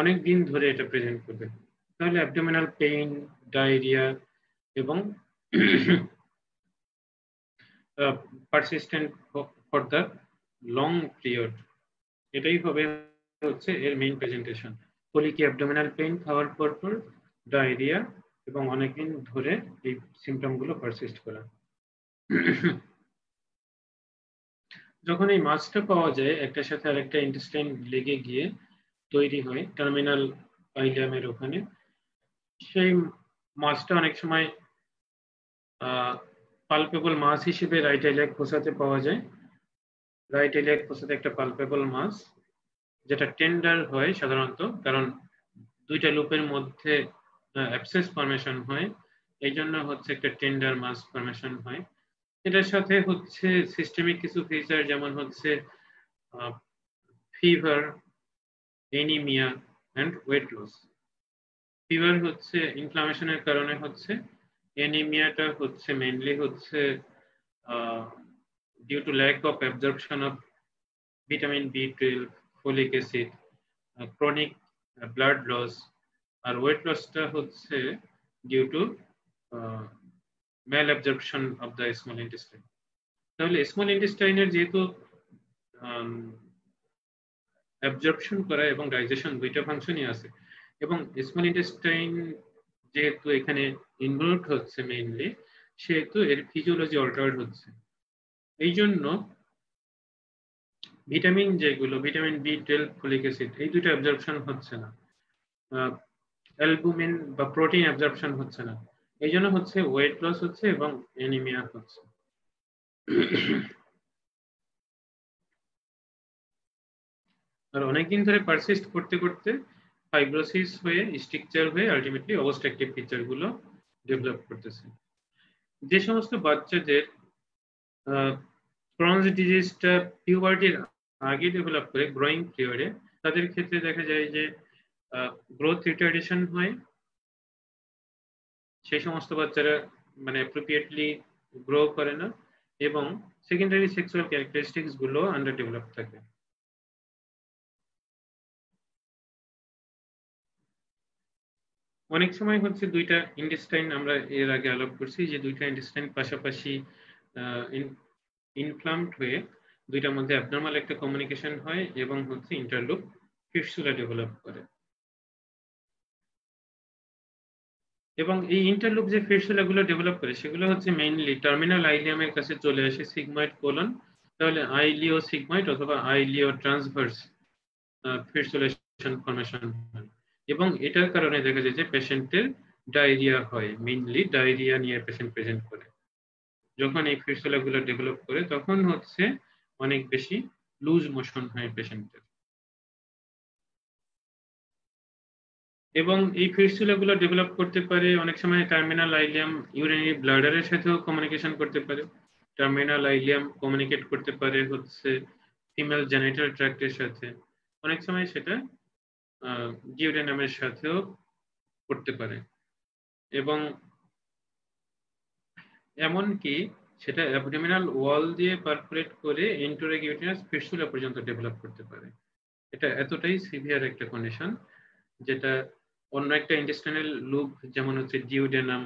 S1: অনেক দিন ধরে এটা প্রেজেন্ট করবে। তাহলে অ্যাবডোমিনাল পেইন, ডায়রিয়া এবং persistent for the long period, এটাই হবে হচ্ছে এর মেইন প্রেজেন্টেশন। কলিকি অ্যাবডোমিনাল পেইন খাওয়ার পর ডায়রিয়া এবং অনেকদিন ধরে এই সিমটমগুলো পারসিস্ট করা। যখন এই মাছটা পাওয়া যায় একটার সাথে আরেকটা ইন্টেস্টাইন লেগে গিয়ে তৈরি হয় টার্মিনাল আইলিয়ামের ওখানে, সেই মাছটা অনেক সময় পালপেবল মাছ হিসেবে রাইট ইলিয়াক ফোসাতে পাওয়া যায়। রাইট ইলিয়াক ফোসাতে একটা পালপেবল মাছ, যেটা টেন্ডার হয় সাধারণত, কারণ দুইটা লুপের মধ্যে অ্যাবসেস ফরমেশন হয়, এই জন্য হচ্ছে একটা টেন্ডার মাস ফরমেশন হয়। এটার সাথে হচ্ছে সিস্টেমিক কিছু ফিচার, যেমন হচ্ছে fever anaemia and weight loss. Fever হচ্ছে ইনফ্লামেশনের কারণে হচ্ছে, অ্যানিমিয়াটা হচ্ছে মেইনলি হচ্ছে due to lack of absorption of vitamin B12, folic acid, chronic blood loss. আর ওয়েট লসটা হচ্ছে due to mall absorption of the small intestine. তাহলে স্মল ইন্টেস্টাইনের যেহেতু অ্যাবজর্পশন করা এবং ডাইজেশন দুইটা ফাংশনই আছে, এবং স্মল ইন্টেস্টাইন যেহেতু এখানে ইনভলভ হচ্ছে মেইনলি, সেহেতু এর ফিজিওলজি অল্টার্ড হচ্ছে। এই জন্য ভিটামিন যেগুলো, ভিটামিন B12, ফলিক অ্যাসিড, এই দুটো অ্যাবজর্পশন হচ্ছে না, অ্যালবুমিন বা প্রোটিন অ্যাবজর্পশন হচ্ছে না। এই জন্য হচ্ছে ওয়েট লস হচ্ছে এবং অ্যানিমিয়া হচ্ছে। আর অনেকদিন ধরে পারসিস্ট করতে করতে ফাইব্রোসিস হয়ে, স্ট্রাকচার হয়ে আলটিমেটলি অবস্ট্রাকটিভ ফিচার গুলো ডেভেলপ করতেছে। যে সমস্ত বাচ্চাদের ক্রনস ডিজিজটা পিউবার্টির আগে ডেভেলপ করে, গ্রোয়িং পিরিয়ডে, তাদের ক্ষেত্রে দেখা যায় যে গ্রোথ রিটার্ডেশন হয়। সেই সমস্ত বাচ্চারা মানে অ্যাপ্রোপ্রিয়েটলি গ্রো করে না, এবং সেকেন্ডারি সেক্সুয়াল ক্যারেক্টারিস্টিক্স গুলো আন্ডার ডেভেলপ থাকে। অনেক সময় হচ্ছে দুইটা ইন্টেস্টাইন, আমরা এর আগে আলাপ করছি যে দুইটা ইন্টেস্টাইন পাশাপাশি ইনফ্লামড হয়ে দুইটার মধ্যে অ্যাবনর্মাল একটা কমিউনিকেশন হয় এবং হচ্ছে ইন্টারলুপ ফিস্টুলা ডেভেলপ করে। এবং এই ইন্টারলুপ যে ফিস্টুলাগুলো ডেভেলপ করে সেগুলো হচ্ছে মেইনলি টার্মিনাল আইলিয়ামের কাছে চলে আসে সিগময়েড কোলন। তাহলে আইলিও সিগময়েড অথবা আইলিও ট্রান্সভার্স ফিস্টুলেশন ফর্মেশন হয়, এবং এটার কারণে দেখা যায় যে পেশেন্টের ডায়রিয়া হয়। মেইনলি ডায়রিয়া নিয়ে পেশেন্ট প্রেজেন্ট করে। যখন এই ফিস্টুলাগুলো ডেভেলপ করে তখন হচ্ছে অনেক বেশি লুজ মোশন হয় পেশেন্টের। এবং এই ফিস্টুলাগুলো ডেভেলপ করতে পারে অনেক সময় টার্মিনাল আইলিয়াম ইউরিনারি ব্লাডারের সাথেও কমিউনিকেশন করতে পারে। টার্মিনাল আইলিয়াম কমিউনিকেট করতে পারে হচ্ছে ফিমেল জেনিটাল ট্র্যাক্টের সাথে, অনেক সময় সেটা ডিউডেনামের সাথেও করতে পারে, এবং এমনকি সেটা অ্যাবডোমিনাল ওয়াল দিয়ে পারফোরেট করে ইন্টেরোগিউটেনাস ফিস্টুলা পর্যন্ত ডেভেলপ করতে পারে। এটা এতটাই সিভিয়ার একটা কন্ডিশন, যেটা অন্য একটা ইন্টেস্টাইনাল লুপ যেমন হচ্ছে duodenum,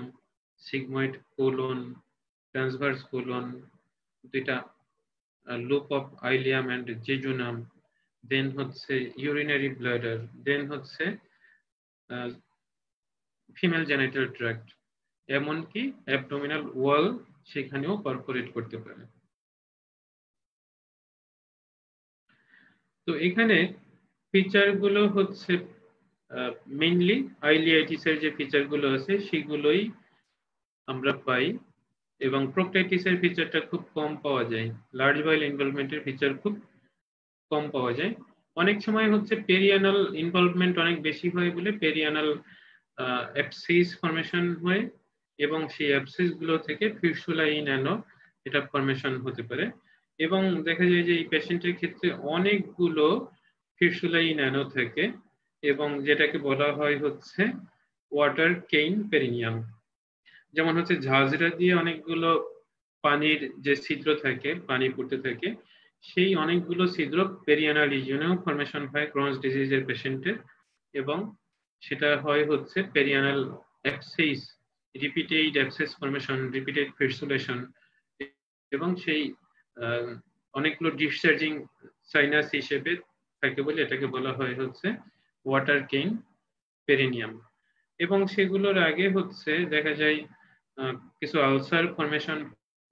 S1: sigmoid colon, transverse colon, দুইটা loop of ileum and jejunum, then হচ্ছে ইউরিনারি ব্লাডার, দেন হচ্ছে ফিমেল জেনিটাল ট্র্যাক্ট, এমনকি অ্যাবডোমিনাল ওয়াল সেখানেও পারফোরেট করতে পারে। তো এখানে ফিচার গুলো হচ্ছে মেইনলি আইলিয়াইটিস এর যে ফিচার গুলো আছে সেগুলোই আমরা পাই, এবং প্রোক্টাইটিস এর ফিচারটা খুব কম পাওয়া যায়। লার্জ বাইল ইনভলভমেন্টের ফিচার খুব কম পাওয়া যায়। অনেক সময় হচ্ছে পেরিয়ানাল ইনভলভমেন্ট অনেক বেশি হয় বলে পেরিয়ানাল অ্যাবসিস ফর্মেশন হয়, এবং সেই অ্যাবসিস গুলো থেকে ফিস্টুলা ইন অ্যানো এটা ফর্মেশন হতে পারে। এবং দেখা যায় যে এই পেশেন্টের ক্ষেত্রে অনেকগুলো ফিস্টুলা ইন অ্যানো থাকে, এবং যেটাকে বলা হয় হচ্ছে ওয়াটার কেইন পেরিনিয়াম। যেমন হচ্ছে ঝাঁঝরা দিয়ে অনেকগুলো পানির যে ছিদ্র থাকে, পানি পড়তে থাকে, সেই অনেকগুলো ছিদ্র পেরিয়ানাল রিজিয়নেও ফর্মেশন হয় ক্রনস ডিজিজের পেশেন্টের, এবং সেটা হয় হচ্ছে perianal abscess, repeated abscess formation, repeated fistulation, এবং সেই অনেকগুলো ডিসচার্জিং সাইনাস হিসেবে থাকে বলে এটাকে বলা হয় হচ্ছে ওয়াটার কেইন পেরিনিয়াম। এবং সেগুলোর আগে হচ্ছে দেখা যায় কিছু আলসার ফর্মেশন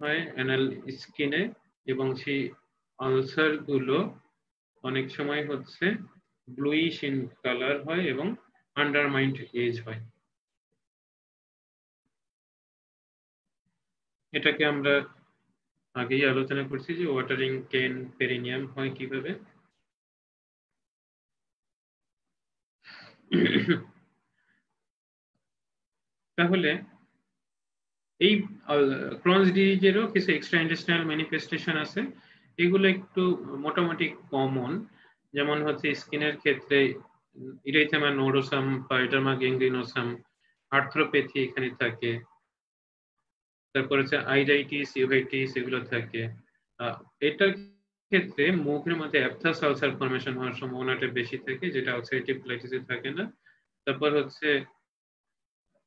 S1: হয় অ্যানাল স্কিনে, এবং সেই আলসার গুলো অনেক সময় হচ্ছে ব্লুইশ ইন কালার হয় এবং আন্ডারমাইন্ড এজ হয়। এটাকে আমরা আগেই আলোচনা করছি যে ওয়াটারিং কেন পেরিনিয়াম হয় কিভাবে। তাহলে এই ক্রনস ডিজিজেরও কিছু এক্সট্রা ইন্টেস্টাইনাল ম্যানিফেস্টেশন আছে, এগুলো একটু মোটামুটি কমন। যেমন হচ্ছে স্কিনের ক্ষেত্রে ইরিথেমা নোডোসাম, পাইডার্মা গ্যাংগ্রিনোসাম, আর্থ্রোপ্যাথি এখানে থাকে। তারপর হচ্ছে আইডাইটিস, ইউভাইটিস এগুলো থাকে। এটার ক্ষেত্রে মুখের মধ্যে অ্যাপথাস আলসার ফরমেশন হওয়ার সম্ভাবনাটা বেশি থাকে, যেটা আলসারেটিভ কোলাইটিসে থাকে না। তারপর হচ্ছে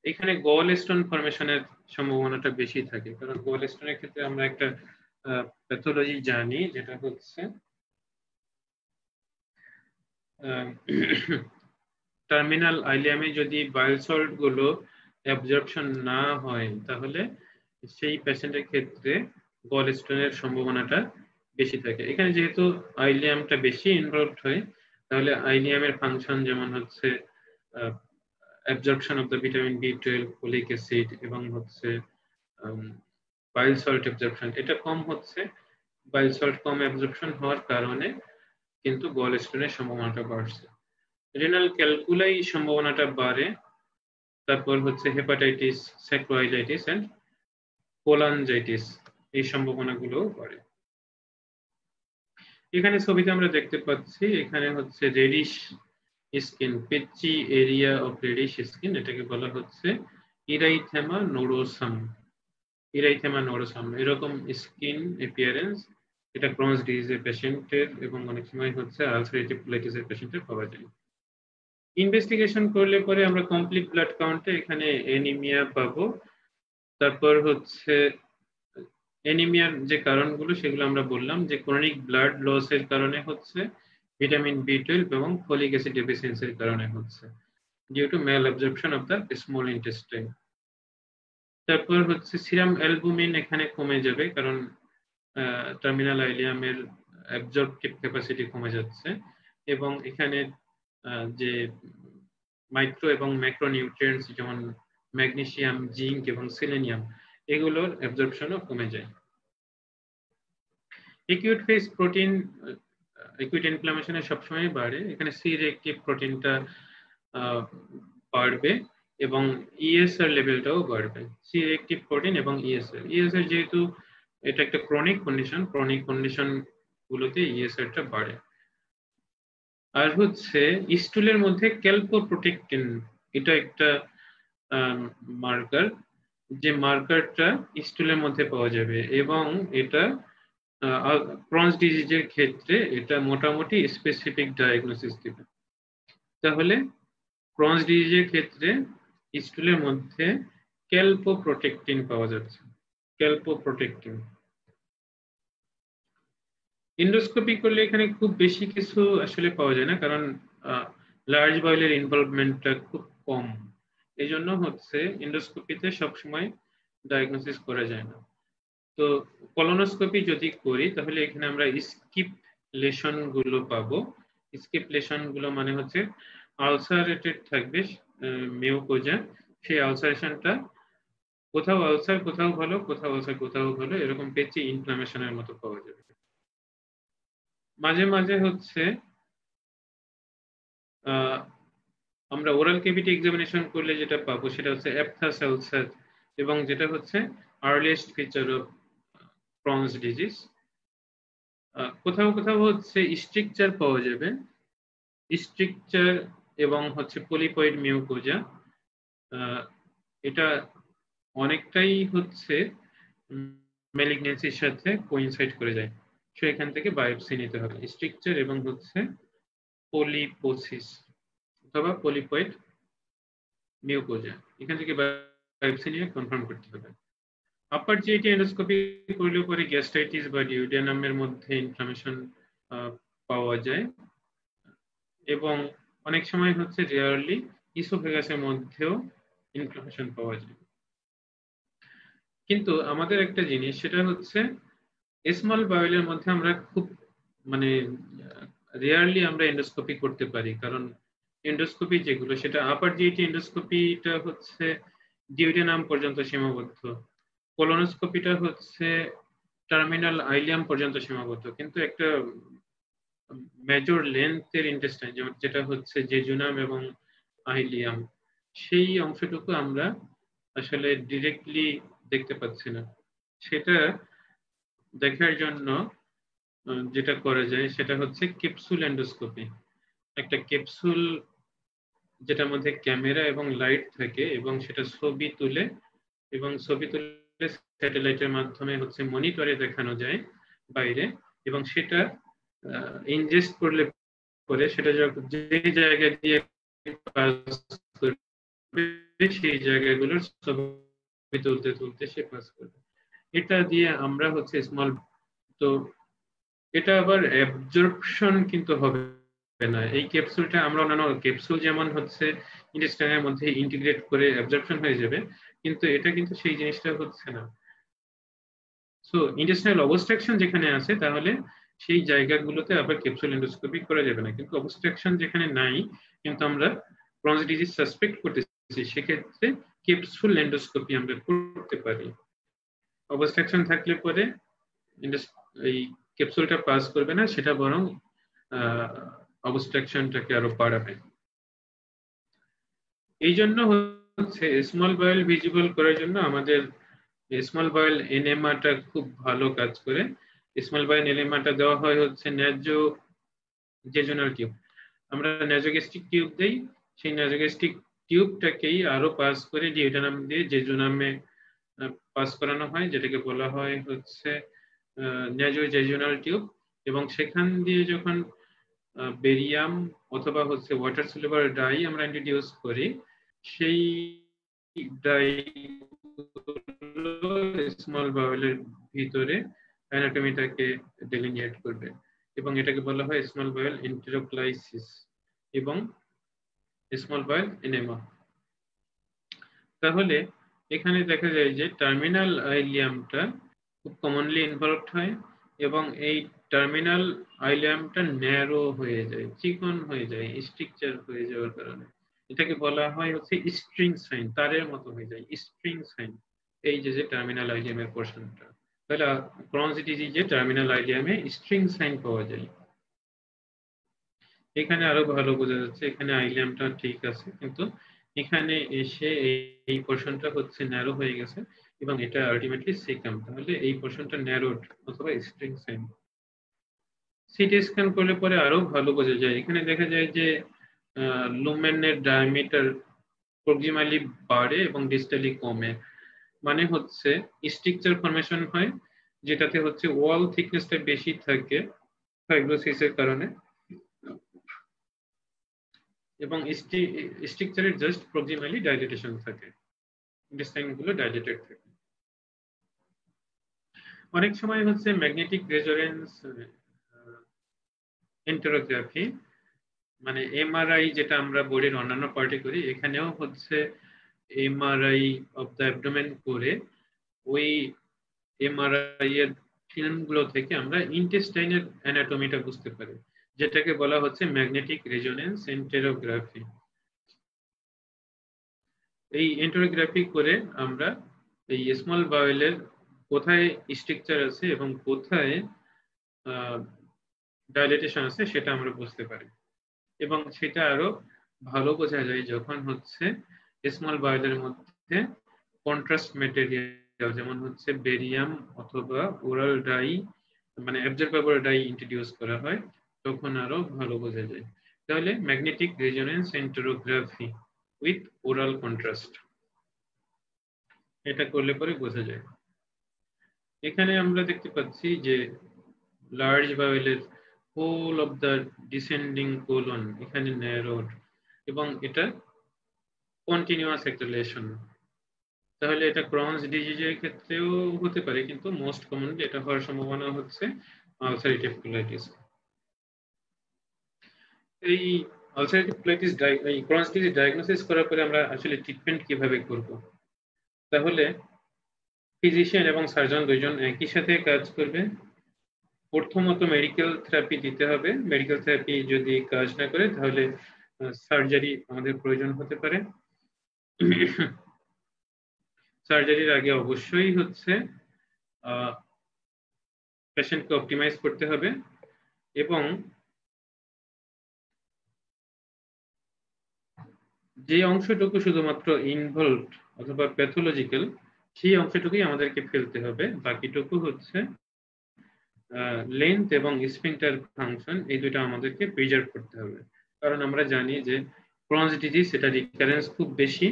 S1: এখানে গল স্টোন ফরমেশনের সম্ভাবনাটা বেশি থাকে, কারণ গল স্টোনের ক্ষেত্রে আমরা একটা প্যাথোলজি জানি, যেটা হচ্ছে টার্মিনাল আইলিয়ামে যদি বাইল সল্ট গুলো অ্যাবজর্পশন না হয়, তাহলে সেই পেশেন্টের ক্ষেত্রে গল স্টোনের সম্ভাবনাটা বেশি থাকে। এখানে যেহেতু আইলিয়ামটা বেশি ইনভলভড হয়, তাহলে আইলিয়ামের ফাংশন যেমন হচ্ছে অ্যাবজর্পশন অফ দ্য ভিটামিন বি12, ফলিক অ্যাসিড এবং হচ্ছে বাইল সল্ট অ্যাবজর্পশন, এটা কম হচ্ছে। বাইল সল্ট কম অ্যাবজর্পশন হওয়ার কারণে কিন্তু গল স্টোনের সম্ভাবনাটা বাড়ছে। রেনাল ক্যালকুলাই সম্ভাবনাটা বাড়ে। তারপর হচ্ছে হেপাটাইটিস, স্যাক্রোআইলাইটিস এন্ড কোলানজাইটিস, এই সম্ভাবনাগুলো বাড়ে। এখানে ছবিতে আমরা দেখতে পাচ্ছি, এখানে হচ্ছে reddish skin, patchy area of reddish skin, এটাকে বলা হচ্ছে ইরাইথেমা নোডোসাম। ইরাইথেমা নোডোসাম এরকম স্কিন এপিয়ারেন্স, এটা ক্রোনস ডিজিজের পেশেন্টের এবং অনেক সময় হচ্ছে আলসারেটিভ কোলাইটিসের পেশেন্টের পাওয়া যায়। ইনভেস্টিগেশন করলে পরে আমরা কমপ্লিট ব্লাড কাউন্টে এখানে এনিমিয়া পাবো। তারপর হচ্ছে এনিমিয়ার যে কারণগুলো সেগুলো আমরা বললাম, যে ক্রনিক ব্লাড লসের কারণে হচ্ছে, ভিটামিন বি12 এবং ফলিক অ্যাসিড ডেফিসিয়েন্সির কারণে হচ্ছে, due to mall absorption of the small intestine. তারপর হচ্ছে সিরাম অ্যালবুমিন এখানে কমে যাবে, কারণ টার্মিনাল আইলিয়ামের অ্যাবজর্পটিভ ক্যাপাসিটি কমে যাচ্ছে, এবং এখানে যে মাইক্রো এবং ম্যাক্রো নিউট্রিয়েন্টস যেমন ম্যাগনেসিয়াম, জিঙ্ক এবং সেলেনিয়াম, এগুলোর অ্যাবজর্পশনও কমে যায়। একিউট ফেজ প্রোটিন একিউট ইনফ্লামেশনে সবসময় বাড়ে, এখানে সি রিঅ্যাক্টিভ প্রোটিনটা বাড়বে এবং ইএসআর লেভেলটাও বাড়বে। সি রিঅ্যাক্টিভ প্রোটিন এবং ইএসআর যেহেতু এটা একটা ক্রনিক কন্ডিশন গুলোতে ইএসআরটা বাড়ে। আর হচ্ছে স্টুলের মধ্যে ক্যালপোপ্রোটেক্টিন, এটা একটা মার্কার, যে মার্কারটা স্টুলের মধ্যে পাওয়া যাবে, এবং এটা ক্রনস ডিজিজের ক্ষেত্রে এটা মোটামুটি স্পেসিফিক ডায়াগনোসিস দিবে। তাহলে ক্রনস ডিজিজের ক্ষেত্রে স্টুলের মধ্যে ক্যালপোপ্রোটেক্টিন পাওয়া যাচ্ছে। ক্যালপোপ্রোটেক্টিন ইন্ডোস্কোপি করলে এখানে খুব বেশি কিছু আসলে পাওয়া যায় না, কারণ লার্জ বয়েলের ইনভলভমেন্টটা খুব কম, এই জন্য হচ্ছে ইন্ডোস্কোপিতে সবসময় ডায়াগনোসিস করা যায় না। তো কলোনোস্কোপি যদি করি, তাহলে এখানে আমরা স্কিপ লেশন গুলো পাবো। স্কিপ লেশন গুলো মানে হচ্ছে আলসারেটেড থাকবে মিউকোজা, সেই আলসারেশনটা কোথাও আলসার কোথাও ভালো, কোথাও আলসার কোথাও ভালো, এরকম পেচি ইনফ্লামেশনের মতো পাওয়া যাবে। মাঝে মাঝে হচ্ছে আমরা ওরাল ক্যাভিটি এক্সামিনেশন করলে যেটা পাবো সেটা হচ্ছে অ্যাপথাস আলসার, এবং যেটা হচ্ছে earliest feature of Crohn's disease. কোথাও কোথাও হচ্ছে স্ট্রিকচার পাওয়া যাবে, স্ট্রিকচার এবং হচ্ছে পলিপয়েড মিউকোজা, এটা অনেকটাই হচ্ছে ম্যালিগনেন্সির সাথে কোইনসাইড করে যায়, সো এখান থেকে বায়োপসি নিতে হবে। স্ট্রিকচার এবং হচ্ছে পলিপোসিস অথবা পলিপয়েড মিউকোজা, এখান থেকে বায়োপসি নিয়ে কনফার্ম করতে হবে। আপার জিআইটি এন্ডোস্কোপি করলে পরে গ্যাস্ট্রাইটিস বা ডিউডেনামের মধ্যে ইনফ্লামেশন পাওয়া যায়, এবং অনেক সময় হচ্ছে রেয়ারলি ইসোফেগাসের মধ্যেও ইনফ্লামেশন পাওয়া যায়। কিন্তু আমাদের একটা জিনিস, সেটা হচ্ছে স্মল বাওয়েলের মধ্যে আমরা খুব মানে রেয়ারলি আমরা এন্ডোস্কোপি করতে পারি, কারণ এন্ডোস্কোপি যেগুলো সেটা আপার জিআইটি এন্ডোস্কোপিটা হচ্ছে ডিউডেনাম পর্যন্ত সীমাবদ্ধ, কোলোনোস্কোপিটা হচ্ছে টার্মিনাল আইলিয়াম পর্যন্ত সীমাবদ্ধ, কিন্তু একটা মেজর লেন্থের ইন্টেস্টাইন যেটা হচ্ছে জেজুনাম এবং আইলিয়াম, সেই অংশটুকু আমরা আসলে ডিরেক্টলি দেখতে পাচ্ছি না। সেটা দেখার জন্য যেটা করা যায় সেটা হচ্ছে ক্যাপসুল এন্ডোস্কোপি। একটা ক্যাপসুল যেটার মধ্যে ক্যামেরা এবং লাইট থাকে এবং সেটা ছবি তুলে স্যাটেলাইটের মাধ্যমে হচ্ছে মনিটরে দেখানো যায় বাইরে, এবং সেটা ইনজেস্ট করলে পরে সেটা যে জায়গা দিয়ে পাস করবে সেই জায়গাগুলোর ছবি তুলতে তুলতে সে পাস করবে। এটা দিয়ে আমরা হচ্ছে স্মল, তো এটা আবার অ্যাবজর্পশন কিন্তু হবে না। এই ক্যাপসুলটা আমরা অন্যান্য ক্যাপসুল যেমন হচ্ছে ইন্টেস্টাইনের মধ্যে ইন্টিগ্রেট করে অ্যাবজর্পশন হয়ে যাবে, কিন্তু এটা কিন্তু সেই জিনিসটা হচ্ছে না। সো ইন্টেস্টাইনাল অবস্ট্রাকশন যেখানে আছে তাহলে সেই জায়গাগুলোতে আবার ক্যাপসুল এন্ডোস্কোপি করা যাবে না, কিন্তু অবস্ট্রাকশন যেখানে নাই কিন্তু আমরা ক্রনস ডিজিজ সাসপেক্ট করতেছি সেক্ষেত্রে ক্যাপসুল এন্ডোস্কোপি আমরা করতে পারি। অবস্ট্রাকশন থাকলে পরে এই ক্যাপসুলটা পাস করবে না, সেটা বরং অবস্ট্রাকশনটাকে আরো বাড়াবে। এই জন্য হচ্ছে স্মল বায়োল ভিজিবল করার জন্য আমাদের স্মল বায়োল এনএমআটা খুব ভালো কাজ করে। স্মল বায়োল এনএমআটা দেওয়া হয় হচ্ছে ন্যায্য জেজুনাল টিউব। আমরা ন্যাজোগ্যাস্ট্রিক টিউব দেই, সেই ন্যাজোগ্যাস্ট্রিক টিউবটাকেই আরো পাস করে ডিউটেনাম দিয়ে জেজুনামে পাস করানো হয়, যেটাকে বলা হয় হচ্ছে ন্যাজো জেজুনাল টিউব। এবং সেখান দিয়ে যখন বেরিয়াম অথবা হচ্ছে ওয়াটার সলিউবল ডাই আমরা ইন্ট্রোডিউস করি, সেই ডাই স্মল বাউলের ভিতরে অ্যানাটমিটাকে ডেলিনিয়েট করবে, এবং এটাকে বলা হয় স্মল বাউল এন্টেরোক্লাইসিস এবং স্মল বাউল এনেমা। তাহলে এখানে দেখা যায় যে টার্মিনাল আইলিয়ামটা খুব কমনলি ইনভলভড হয়, এবং এই টার্মিনাল আইলিয়ামটা ন্যারো হয়ে যায়, চিকন হয়ে যায়, স্ট্রাকচার হয়ে যাওয়ার কারণে এটাকে বলা হয় হচ্ছে স্ট্রিং সাইন, তারের মতো হয়ে যায় স্ট্রিং সাইন। এই যে টার্মিনাল আইলিয়ামের পোর্শনটা, তাহলে ক্রনস ডিজিজে টার্মিনাল আইলিয়ামে স্ট্রিং সাইন পাওয়া যায়। এখানে আরো ভালো বোঝা যাচ্ছে, এখানে আইলিয়ামটা ঠিক আছে কিন্তু এখানে এসে এই পোর্শনটা হচ্ছে ন্যারো হয়ে গেছে এবং এটা আলটিমেটলি সেকাম, তাহলে এই পোর্শনটা ন্যারোড অথবা স্ট্রিং সাইন। সিটি স্ক্যান করলে পরে আরো ভালো বোঝা যায়। এখানে দেখা যায় যে লুমেনের ডায়ামিটার প্রক্সিমালি বাড়ে এবং ডিস্টালি কমে, মানে হচ্ছে স্ট্রাকচার ফরমেশন হয় যেটাতে হচ্ছে ওয়াল থিকনেসটা বেশি থাকে ফাইব্রোসিসের কারণে, এবং স্ট্রাকচারের জাস্ট প্রক্সিমালি ডাইলেটেশন থাকে, ইন্টেস্টাইন গুলো ডাইলেটেড থাকে। অনেক সময় হচ্ছে ম্যাগনেটিক রেজোনেন্স এন্টেরোগ্রাফি, মানে এমআরআই যেটা আমরা বডির অন্যান্য পার্টে করি, এখানেও হচ্ছে এমআরআই অফ দ্য অ্যাবডোমেন করে ওই এমআরআই এর ফিল্মগুলো থেকে আমরা ইন্টেস্টাইনের অ্যানাটমিটা বুঝতে পারি, যেটাকে বলা হচ্ছে ম্যাগনেটিক রেজোনেন্স এন্টেরোগ্রাফি। এই এন্টেরোগ্রাফি করে আমরা এই স্মল বাওয়েলের কোথায় স্ট্রাকচার আছে এবং কোথায় ডাইলেটেশন আছে সেটা আমরা বুঝতে পারি, এবং সেটা আরো ভালো বোঝা যায় যখন হচ্ছে স্মল বাওয়েলের মধ্যে কন্ট্রাস্ট ম্যাটেরিয়াল যেমন হচ্ছে বেরিয়াম অথবা ওরাল ডাই, মানে অ্যাবজর্বেবল ডাই ইন্ট্রোডিউস করা হয়, তখন আরো ভালো বোঝা যায়। তাহলে magnetic resonance enterography with oral contrast, এটা করলে পরে বোঝা যায়। এখানে আমরা দেখতে পাচ্ছি যে লার্জ বাওয়েলের whole of the descending colon এখানে ন্যারোড এবং এটা কন্টিনিউয়াস একটা লেশন। তাহলে এটা ক্রনস ডিজিজের ক্ষেত্রেও হতে পারে, কিন্তু মোস্ট কমনলি এটা হওয়ার সম্ভাবনা হচ্ছে আলসারেটিভ কোলাইটিস। এই আলসারেটিভ কোলাইটিস এই ক্রনস ডিজিজ ডায়াগনোসিস করার পরে আমরা আসলে ট্রিটমেন্ট কিভাবে করব? তাহলে ফিজিশিয়ান এবং সার্জন দুইজন একই সাথে কাজ করবে। প্রথমত মেডিকেল থেরাপি দিতে হবে, মেডিকেল থেরাপি যদি কাজ না করে তাহলে সার্জারি আমাদের প্রয়োজন হতে পারে। সার্জারির আগে অবশ্যই হচ্ছে পেশেন্টকে অপটিমাইজ করতে হবে এবং যে অংশটুকু শুধুমাত্র ইনভলভড অথবা প্যাথোলজিক্যাল সেই অংশটুকুই আমাদেরকে ফেলতে হবে, বাকিটুকু হচ্ছে লেন্থ এবং স্ফিংক্টার ফাংশন এই দুটো আমাদেরকে প্রিজার্ভ করতে হবে, কারণ আমরা জানি যে ক্রনস ডিজিজ সেটা রিকারেন্স খুব বেশি,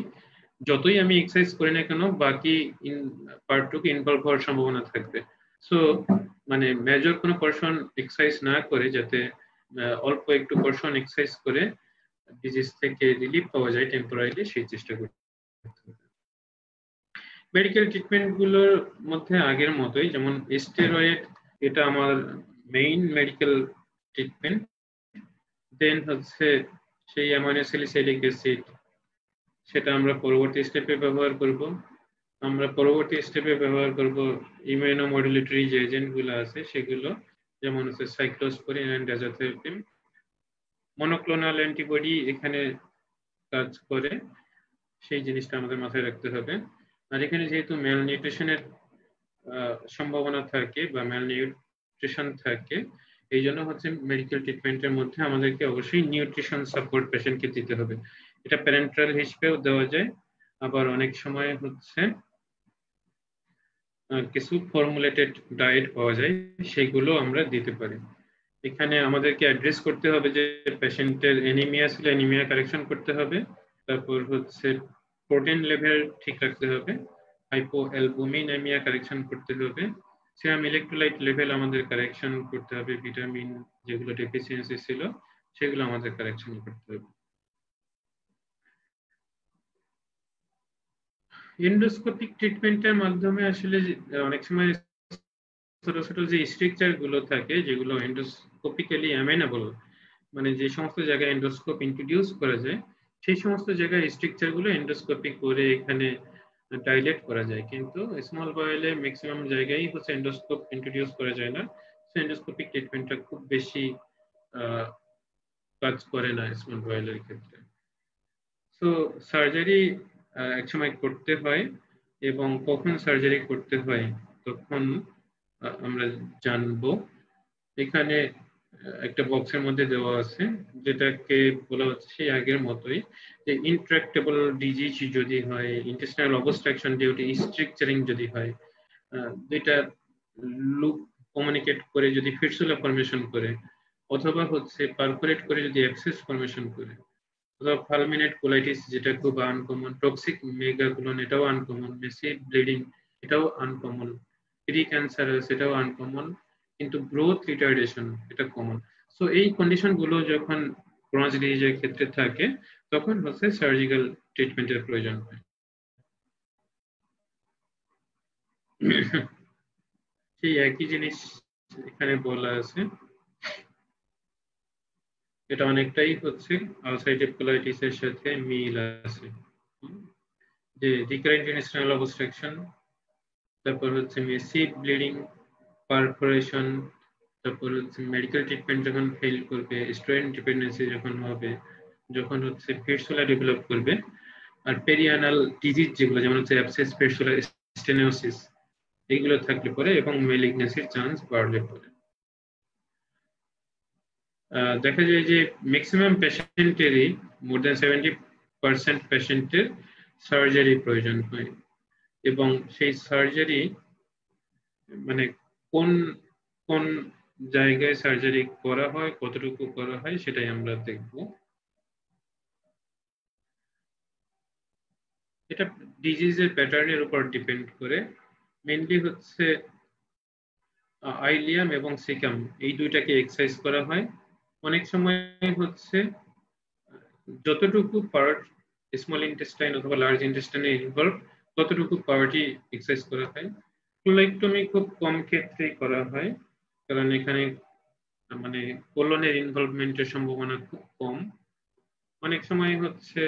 S1: যতই আমি এক্সারসাইজ করি না কেন বাকি পার্টটুকু ইনভলভ হওয়ার সম্ভাবনা থাকবে। সো মানে মেজর কোনো পোরশন এক্সারসাইজ না করে যাতে অল্প একটু পোরশন এক্সারসাইজ করে ডিজিজ থেকে রিলিফ পাওয়া যায় টেম্পোরারিলি, সেই চেষ্টা করতে হবে। মেডিকেল ট্রিটমেন্ট গুলোর মধ্যে আগের মতোই, যেমন স্টেরয়েড এটা আমার মেইন মেডিকেল ট্রিটমেন্ট। দেন হচ্ছে সেই অ্যামাইনোস্যালিসাইলিক অ্যাসিড, সেটা আমরা পরবর্তী স্টেপে ব্যবহার করব। আমরা পরবর্তী স্টেপে ব্যবহার করব ইমিউনোমডুলেটরি যে এজেন্টগুলো আছে সেগুলো, যেমন হচ্ছে সাইক্লোস্পোরিন এন্ড আজাথ্রাইপিন। মনোক্লোনাল অ্যান্টিবডি এখানে কাজ করে, সেই জিনিসটা আমাদের মাথায় রাখতে হবে। আর এখানে যেহেতু ম্যালনিউট্রিশনের সম্ভাবনা থাকে বা ম্যালনিউট্রিশন থাকে, এই জন্য হচ্ছে মেডিকেল ট্রিটমেন্টের মধ্যে আমাদেরকে অবশ্যই নিউট্রিশন সাপোর্ট পেশেন্টকে দিতে হবে। এটা প্যারেন্টাল হিসেবেও দেওয়া যায়, আবার অনেক সময় হচ্ছে কিছু ফর্মুলেটেড ডায়েট পাওয়া যায়, সেগুলো আমরা দিতে পারি। এখানে আমাদেরকে অ্যাড্রেস করতে হবে যে পেশেন্টের অ্যানিমিয়া ছিল, অ্যানিমিয়া কারেকশন করতে হবে। তারপর হচ্ছে প্রোটিন লেভেল ঠিক রাখতে হবে, হাইপোঅ্যালবুমিনেমিয়া কারেকশন করতে হবে, সেরাম ইলেকট্রোলাইট লেভেল আমাদের কারেকশন করতে হবে, ভিটামিন যেগুলো ডেফিসিয়েন্সি ছিল সেগুলো আমাদের কারেকশন করতে হবে। এন্ডোস্কোপিক ট্রিটমেন্টের মাধ্যমে আসলে অনেক সময় ছোট ছোট যে স্ট্রাকচার গুলো থাকে যেগুলো এন্ডোস্কোপিক্যালি অ্যামেনেবল, মানে যে সমস্ত জায়গায় এন্ডোস্কোপ ইন্ট্রোডিউস করা যায় সেই সমস্ত জায়গায় স্ট্রাকচার গুলো এন্ডোস্কোপি করে এখানে ডাইলেট করা যায়, কিন্তু স্মল বয়েলে ম্যাক্সিমাম জায়গায় হচ্ছে এন্ডোস্কোপ ইন্ট্রোডিউস করা যায় না। এন্ডোস্কোপিক ট্রিটমেন্টটা খুব বেশি কাজ করে না স্মল বয়েলের ক্ষেত্রে। সো সার্জারি একসময় করতে হয়, এবং কখন সার্জারি করতে হয় তখন আমরা জানবো। এখানে একটা বক্সের মধ্যে দেওয়া আছে, যেটাকে বলা হচ্ছে সেই আগের মতোই, যে ইনট্রাক্টেবল ডিজিজ যদি হয়, ইন্টেস্টাইনাল অবস্ট্রাকশন ডিউটি স্ট্রাকচারিং যদি হয়, যেটা লুপ কমিউনিকেট করে যদি ফিস্টুলা ফরমেশন করে, অথবা হচ্ছে পারফোরেট করে যদি অ্যাবসেস ফরমেশন করে, অথবা ফালমিনেট কোলাইটিস যেটা খুব আনকমন, টক্সিক মেগাকুলন এটাও আনকমন, মেসিভ ব্লিডিং এটাও আনকমন, প্রি ক্যান্সারাস এটাও আনকমন, কিন্তু গ্রোথ রিটার্ডেশন এটা কমন। সো এই কন্ডিশন গুলো যখন ক্রনিক ডিজিজের ক্ষেত্রে থাকে তখন হচ্ছে সার্জিক্যাল ট্রিটমেন্টের প্রয়োজন হয়। সেই একই জিনিস এখানে বলা আছে, এটা অনেকটাই হচ্ছে আলসাইটিভ কোলাইটিস এর সাথে মিল আছে, যে রিকারেন্ট ইন্টেস্টাইনাল অবস্ট্রাকশন, তারপর হচ্ছে মেসিভ ব্লিডিং, পারফোরেশন, তারপর হচ্ছে মেডিকেল ট্রিটমেন্ট যখন ফেল করবে, স্টেরয়েড ডিপেন্ডেন্সি যখন হবে, যখন হচ্ছে ফিস্টুলা ডেভেলপ করবে, আর পেরিয়ানাল ডিজিজ যেগুলো যেমন হচ্ছে অ্যাবসেস, ফিস্টুলা, স্টেনোসিস এগুলো থাকলে পরে, এবং ম্যালিগনেন্সির চান্স বাড়লে পরে দেখা যায় যে ম্যাক্সিমাম পেশেন্টেরই মোর দ্যান 70% পেশেন্টের সার্জারি প্রয়োজন হয়, এবং সেই সার্জারি মানে কোন কোন জায়গায় সার্জারি করা হয়, কতটুকু করা হয় সেটাই আমরা দেখব। এটা ডিজিজের প্যাটার্নের উপর ডিপেন্ড করে, মেইনলি হচ্ছে আইলিয়াম এবং সিকাম এই দুইটাকে এক্সারসাইজ করা হয়। অনেক সময় হচ্ছে যতটুকু পার্ট স্মল ইন্টেস্টাইন অথবা লার্জ ইন্টেস্টাইনে ইনভলভ ততটুকু পার্টই এক্সারসাইজ করা হয়। কোলাইক্টমি খুব কম ক্ষেত্রেই করা হয়, কারণ এখানে মানে কোলনের ইনভলভমেন্টের সম্ভাবনা খুব কম। অনেক সময় হচ্ছে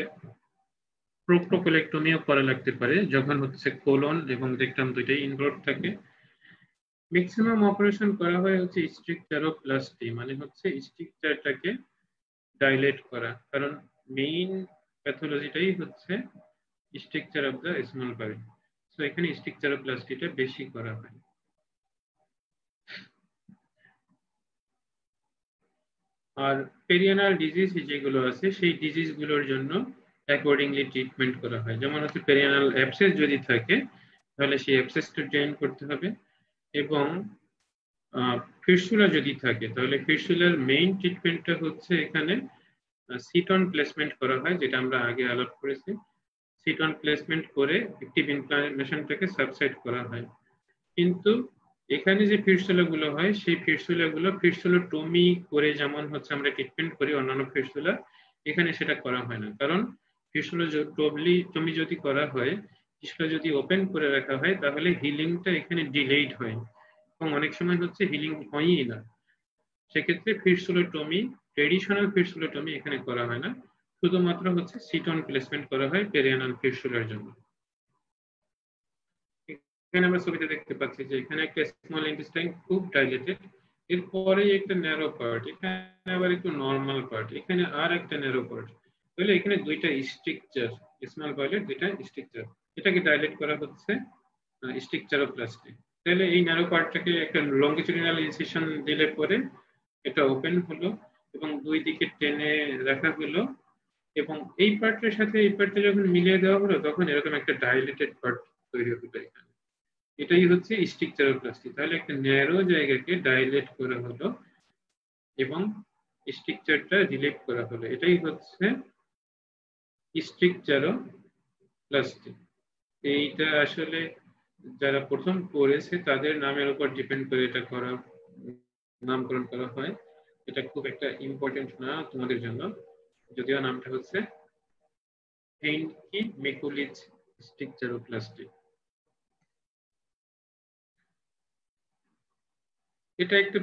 S1: প্রোক্টোকোলেক্টমিও করা লাগতে পারে যখন হচ্ছে কোলন এবং রেকটাম দুইটাই ইনভলভ থাকে। ম্যাক্সিমাম অপারেশন করা হয় হচ্ছে স্ট্রিকচারোপ্লাস্টি, মানে হচ্ছে স্ট্রিকচারটাকে ডাইলেট করা, কারণ মেইন প্যাথোলজিটাই হচ্ছে structure of the small Baul. So এখানে স্ট্রিকচারোপ্লাস্টিটা বেশি করা হয়। আর পেরিয়ানাল ডিজিজ যেগুলো আছে সেই ডিজিজ গুলোর জন্য অ্যাকর্ডিংলি ট্রিটমেন্ট করা হয়। যেমন হচ্ছে পেরিয়ানাল অ্যাবসেস যদি থাকে তাহলে সেই অ্যাবসেসটা ড্রেন করতে হবে, এবং ফিস্টুলা যদি থাকে তাহলে ফিস্টুলার মেইন ট্রিটমেন্টটা হচ্ছে এখানে সিটন প্লেসমেন্ট করা হয়, যেটা আমরা আগে আলাপ করেছি। সিটন প্লেসমেন্ট করে অ্যাক্টিভ ইনফ্লামেশনটাকে সাবসাইড করা হয়। কিন্তু এখানে যে ফিস্টুলাগুলো হয় সেই ফিস্টুলাগুলো ফিস্টুলোটমি করে যেমন হচ্ছে আমরা ট্রিটমেন্ট করি অন্যান্য ফিস্টুলা, এখানে সেটা করা হয় না। কারণ ফিস্টুলোটমি যদি করা হয়, ফিস্টুলা যদি ওপেন করে রাখা হয় তাহলে হিলিংটা এখানে ডিলেইড হয় এবং অনেক সময় হচ্ছে হিলিং হয়ই না। সেক্ষেত্রে ফিস্টুলোটমি, ট্রেডিশনাল ফিস্টুলোটমি এখানে করা হয় না, শুধুমাত্র হচ্ছে সিটন প্লেসমেন্ট করা হয় পেরিয়ানাল ফিস্টুলার জন্য। এখানে আমরা ছবিতে দেখতে পাচ্ছি যে এখানে একটা স্মল ইন্টেস্টাইন খুব ডাইলেটেড, এরপরে একটা ন্যারো পার্ট, এখানে আবার একটু নরমাল পার্ট, এখানে আর একটা ন্যারো পার্ট। তাহলে এখানে দুইটা স্ট্রাকচার, স্মল পাইলেট দুইটা স্ট্রাকচার, এটাকে ডাইলেট করা হচ্ছে স্ট্রাকচারোপ্লাস্টি। তাহলে এই ন্যারো পার্টটাকে একটা লঙ্গিচুডিনাল ইনসিশন দিলে পরে এটা ওপেন হলো এবং দুই দিকে টেনে রাখা হলো, এবং এই পার্টের সাথে এই পার্টটা যখন মিলিয়ে দেওয়া হলো তখন এরকম একটা ডাইলেটেড পার্ট তৈরি হলো এখানে। এটাই হচ্ছে স্ট্রাকচারোপ্লাস্টি। তাহলে একটা ন্যারো জায়গাকে ডাইলেট করা হলো এবং স্ট্রাকচারটা রিলিভ করা হলো, এটাই হচ্ছে স্ট্রাকচারোপ্লাস্টি। এইটা আসলে যারা প্রথম পড়েছে তাদের নামের উপর ডিপেন্ড করে এটা করা, নামকরণ করা হয়। এটা খুব একটা ইম্পর্টেন্ট না তোমাদের জন্য, যদিও নামটা হচ্ছে হেইনকি মিকুলিচ স্ট্রাকচারোপ্লাস্টি। এটা একটা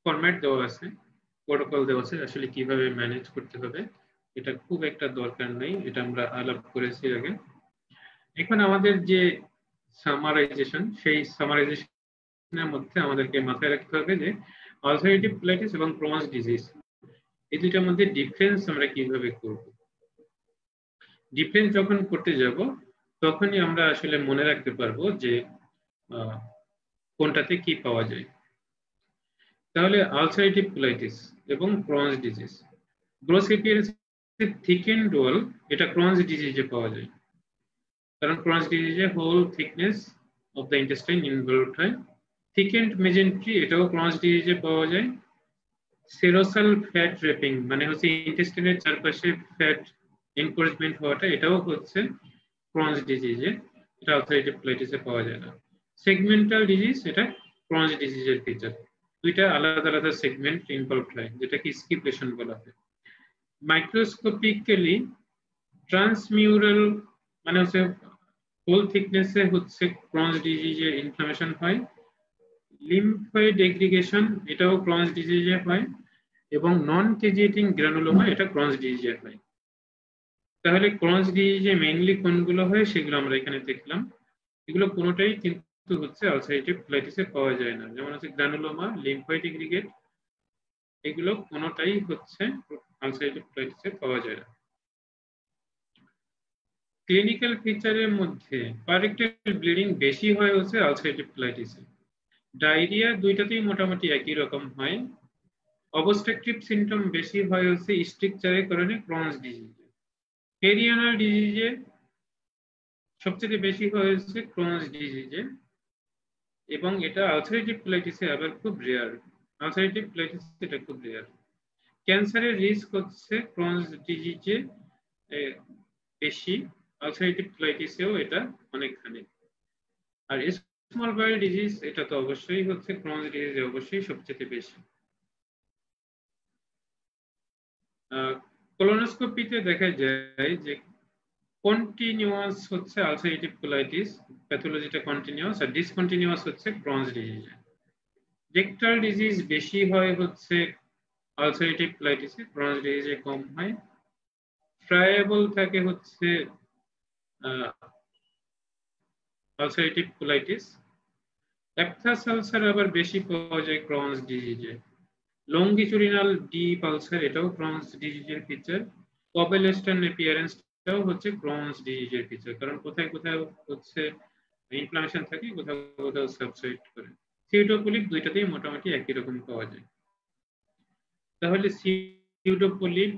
S1: ফরম্যাট দেওয়া আছে, প্রোটোকল দেওয়া আছে, আসলে কিভাবে ম্যানেজ করতে হবে এটা খুব একটা দরকার নেই, এটা আমরা আলাপ করেছি আগে। এখন আমাদের যে সামারাইজেশন, সেই সামারাইজেশনের মধ্যে আমাদেরকে মাথায় রাখতে হবে যে আলসারেটিভ কোলাইটিস এবং ক্রোনস ডিজিজ, এই দুইটার মধ্যে ডিফারেন্স আমরা কিভাবে করব। ডিফারেন্স যখন করতে যাব তখনই আমরা আসলে মনে রাখতে পারবো যে কোনটাতে কি পাওয়া যায়। তাহলে আলসারেটিভ কোলাইটিস এবং ক্রোনস ডিজিজ, গ্রোস এপিয়ারেন্সের থিকেন্ড ওয়াল, এটা ক্রোনস ডিজিজে পাওয়া যায়। কারণ ক্রোনস ডিজিজে whole thickness of the intestine involved হয়। থিকেন্ড মেজেন্ট্রি, এটাও ক্রোনস ডিজিজে পাওয়া যায়। সেরোসাল ফ্যাট রেপিং, মানে হচ্ছে ইন্টেস্টাইনের চারপাশে ফ্যাট এনকোরেজমেন্ট হওয়াটা, এটাও হচ্ছে ক্রোনস ডিজিজে, এটা আলসারেটিভ কোলাইটিসে পাওয়া যায় না। সেগমেন্টাল ডিজিজ, এটা ক্রোনস ডিজিজের ফিচার, দুইটা আলাদা আলাদা সেগমেন্ট ইনভলভড হয়, যেটাকে স্কিপলেশন বলা হয়। মাইক্রোস্কোপিক্যালি ট্রান্সমিউরাল, মানে হচ্ছে হোল থিকনেসে হচ্ছে ক্রোনস ডিজিজে ইনফ্লামেশন হয়। লিম্ফয়েড এগ্রিগেশন, এটাও ক্রোনস ডিজিজে হয়, এবং নন কেজিয়েটিং গ্রানুলোমা, এটা ক্রোনস ডিজিজে হয়। তাহলে ক্রোনস ডিজিজে মেইনলি কোনগুলো হয় সেগুলো আমরা এখানে দেখলাম, এগুলো কোনোটাই কিন্তু হচ্ছে আলসারেটিভ কোলাইটিসে পাওয়া যায় না, যেমন হচ্ছে গ্রানুলোমা, লিম্ফয়েড এগ্রিগেট, এগুলো কোনোটাই হচ্ছে আলসারেটিভ কোলাইটিসে পাওয়া যায় না। ক্লিনিক্যাল ফিচারের মধ্যে পারেক্টাল ব্লিডিং বেশি হয় হচ্ছে আলসারেটিভ কোলাইটিসে। ডায়রিয়া দুইটাতেই মোটামুটি একই রকম হয়। অবস্ট্রাকটিভ সিমটম বেশি হয় হচ্ছে স্ট্রাকচারের কারণে ক্রোনস ডিজিজে। পেরিয়ানাল ডিজিজে সবচেয়ে বেশি হয় হচ্ছে ক্রোনস ডিজিজে, এবং এটা আলসারেটিভ কোলাইটিসে আবার খুব রেয়ার। আলসারেটিভ কোলাইটিসে এটা খুব রেয়ার। ক্যান্সারের রিস্ক হচ্ছে ক্রোনস ডিজিজে বেশি, আলসারেটিভ কোলাইটিসেও এটা অনেকখানি। আর স্মল বায়োল ডিজিজ, এটা তো অবশ্যই হচ্ছে ক্রোনস ডিজিজে অবশ্যই সবচেয়ে বেশি। কোলোনোস্কোপিতে দেখা যায় যে কন্টিনিউয়াস হচ্ছে আলসারেটিভ কোলাইটিস, প্যাথোলজিটা কন্টিনিউয়াস, আর ডিসকন্টিনিউয়াস হচ্ছে ক্রোনস ডিজিজে। রেকটাল ডিজিজ বেশি হয় হচ্ছে আলসারেটিভ কোলাইটিসে, ক্রোনস ডিজিজে কম হয়। ফ্রাইয়েবল থাকে হচ্ছে আলসারেটিভ কোলাইটিস। অ্যাপথাস আলসার আবার বেশি পাওয়া যায় ক্রোনস ডিজিজে। লঙ্গিচুডিনাল ডিপ আলসার, এটাও ক্রোনস ডিজিজের ফিচার। কবেলস্টন অ্যাপিয়ারেন্সটাও হচ্ছে ক্রোনস ডিজিজের ফিচার, কারণ কোথায় কোথায় হচ্ছে ইনফ্লামেশন থাকে, কোথাও কোথাও সাবসাইড করে। সিউডোপলিপ দুইটাতেই মোটামুটি একই রকম পাওয়া যায়। তাহলে সিউডোপলিপ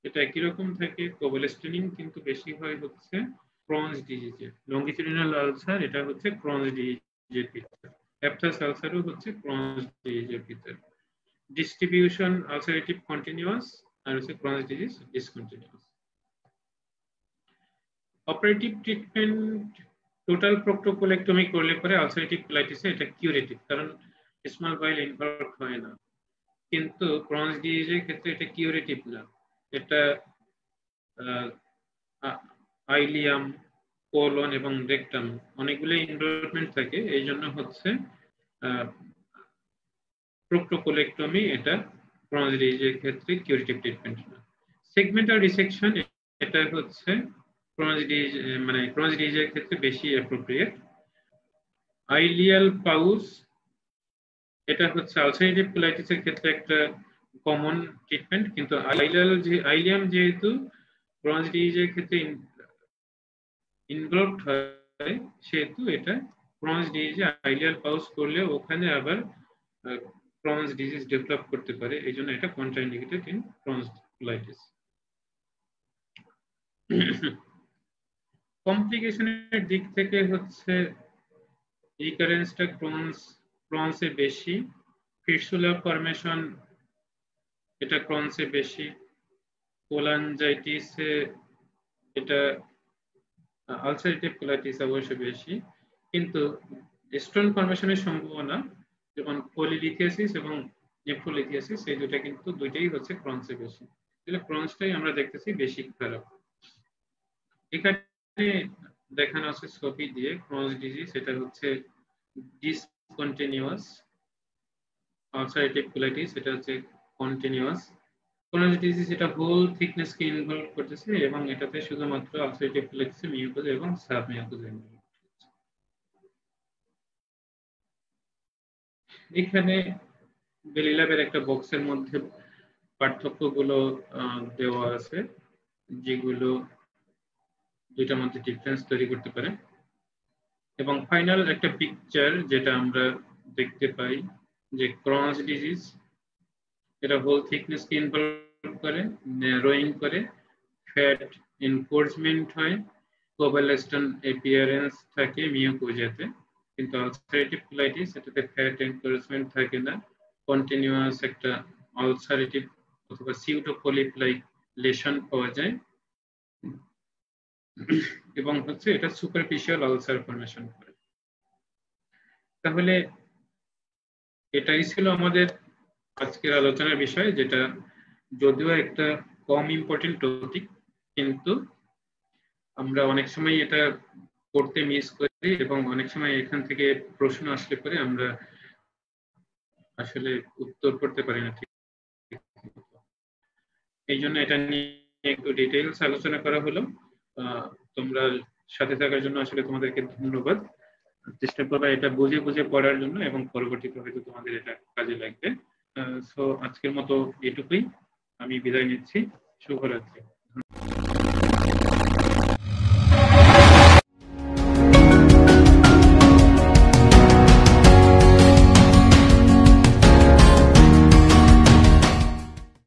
S1: এটা একই রকম থাকে, কোবেলস্টেনিং কিন্তু বেশি হয় হচ্ছে ক্রোনস ডিজিজে। লঙ্গিচুডিনাল আলসার, এটা হচ্ছে ক্রোনস ডিজিজের ফিচার। অ্যাপথাস আলসারও হচ্ছে ক্রনস ডিজিজের ভিতরে। ডিস্ট্রিবিউশন আলসারেটিভ কন্টিনিউয়াস আর হচ্ছে Crohn's disease discontinuous. Operative treatment total proctocolectomy করলে পরে আলসারেটিভ কোলাইটিসে এটা কিউরেটিভ, কারণ স্মল বাইল ইনভলভ হয় না। কিন্তু ক্রনস ডিজিজের ক্ষেত্রে এটা কিউরেটিভ না, এটা আইলিয়াম, কোলন এবং রেকটাম অনেকগুলো ইনভলভমেন্ট থাকে, এই জন্য হচ্ছে প্রক্টোকোলেক্টমি এটা ক্রনস ডিজিজের ক্ষেত্রে কিউরেটিভ ট্রিটমেন্ট না। সেগমেন্টাল রিসেকশন এটা হচ্ছে ক্রনস ডিজিজ মানে ক্রনস ডিজিজের ক্ষেত্রে বেশি অ্যাপ্রোপ্রিয়েট। আইলিয়াল পাউস এটা হচ্ছে আলসারেটিভ কোলাইটিসের ক্ষেত্রে একটা কমন ট্রিটমেন্ট, কিন্তু আইলিয়াম যেহেতু ক্রনস ডিজিজের ক্ষেত্রে ইনভলভড হয় সেহেতু এটা ক্রনস ডিজিজে আইলিয়াল পাউস করলে ওখানে আবার ক্রনস ডিজিজ ডেভেলপ করতে পারে, এই জন্য এটা কন্ট্রাইন্ডিকেটেড ইন ক্রনস কোলাইটিস। কমপ্লিকেশনের দিক থেকে হচ্ছে রিকারেন্সটা ক্রনসে বেশি, ফিস্টুলা ফরমেশন এটা ক্রনসে বেশি, কোলাঞ্জাইটিসে এটা আলসারেটিভ কোলাইটিস অবশ্য বেশি, কিন্তু স্টোন ফরমেশনের সম্ভাবনা যেমন কোলিলিথিয়াসিস এবং নেফ্রোলিথিয়াসিস এই দুটা কিন্তু দুইটাই হচ্ছে ক্রনসে বেশি, তাহলে ক্রনসটাই আমরা দেখতেছি বেশি খারাপ। এখানে দেখানো আছে ছবি দিয়ে ক্রনস ডিজিজ, এটা হচ্ছে ডিসকন্টিনিউয়াস, আলসারেটিভ কোলাইটিস এটা হচ্ছে কন্টিনিউয়াস। ক্রনস ডিজিজ এটা হোল থিকনেস কে ইনভলভ করতেছে এবং এটাতে শুধুমাত্র আলসারেটিভ কোলাইটিস মিউকোজ এবং সাবমিউকোজ ইনভলভ করতেছে। এখানে বেলিল্যাবের একটা বক্সের মধ্যে পার্থক্যগুলো দেওয়া আছে, যেগুলো দুইটার মধ্যে ডিফারেন্স তৈরি করতে পারে, এবং ফাইনাল একটা পিকচার যেটা আমরা দেখতে পাই যে ক্রনস ডিজিজ এটা হোল থিকনেস কে ইনভলভ করে, ন্যারোইং করে, ফ্যাট এনফোর্সমেন্ট হয়, কোবালেস্টন অ্যাপিয়ারেন্স থাকে মিউকোজাতে, কিন্তু আলসারেটিভ কোলাইটিস এটাতে ফ্যাট এনফোর্সমেন্ট থাকে না, কন্টিনিউয়াস একটা আলসারেটিভ অথবা সিউডো পলিপ লাইক লেশন পাওয়া যায়, এবং হচ্ছে এটা সুপারফিশিয়াল আলসার ফরমেশন করে। তাহলে এটাই ছিল আমাদের আজকের আলোচনার বিষয়, যেটা যদিও একটা কম ইম্পর্টেন্ট টপিক, কিন্তু আমরা অনেক সময় এটা পড়তে মিস করি এবং অনেক সময় এখান থেকে প্রশ্ন আসলে পরে আমরা আসলে উত্তর করতে পারি না ঠিক। এই জন্য এটা নিয়ে একটু ডিটেইলস আলোচনা করা হলো। তোমরা সাথে থাকার জন্য আসলে তোমাদেরকে ধন্যবাদ। চেষ্টা করবা এটা বুঝে বুঝে পড়ার জন্য এবং পরবর্তীতে হয়তো তোমাদের এটা কাজে লাগবে। সো আজকের মতো এটুকুই, আমি বিদায় নিচ্ছি। শুভরাত্রি।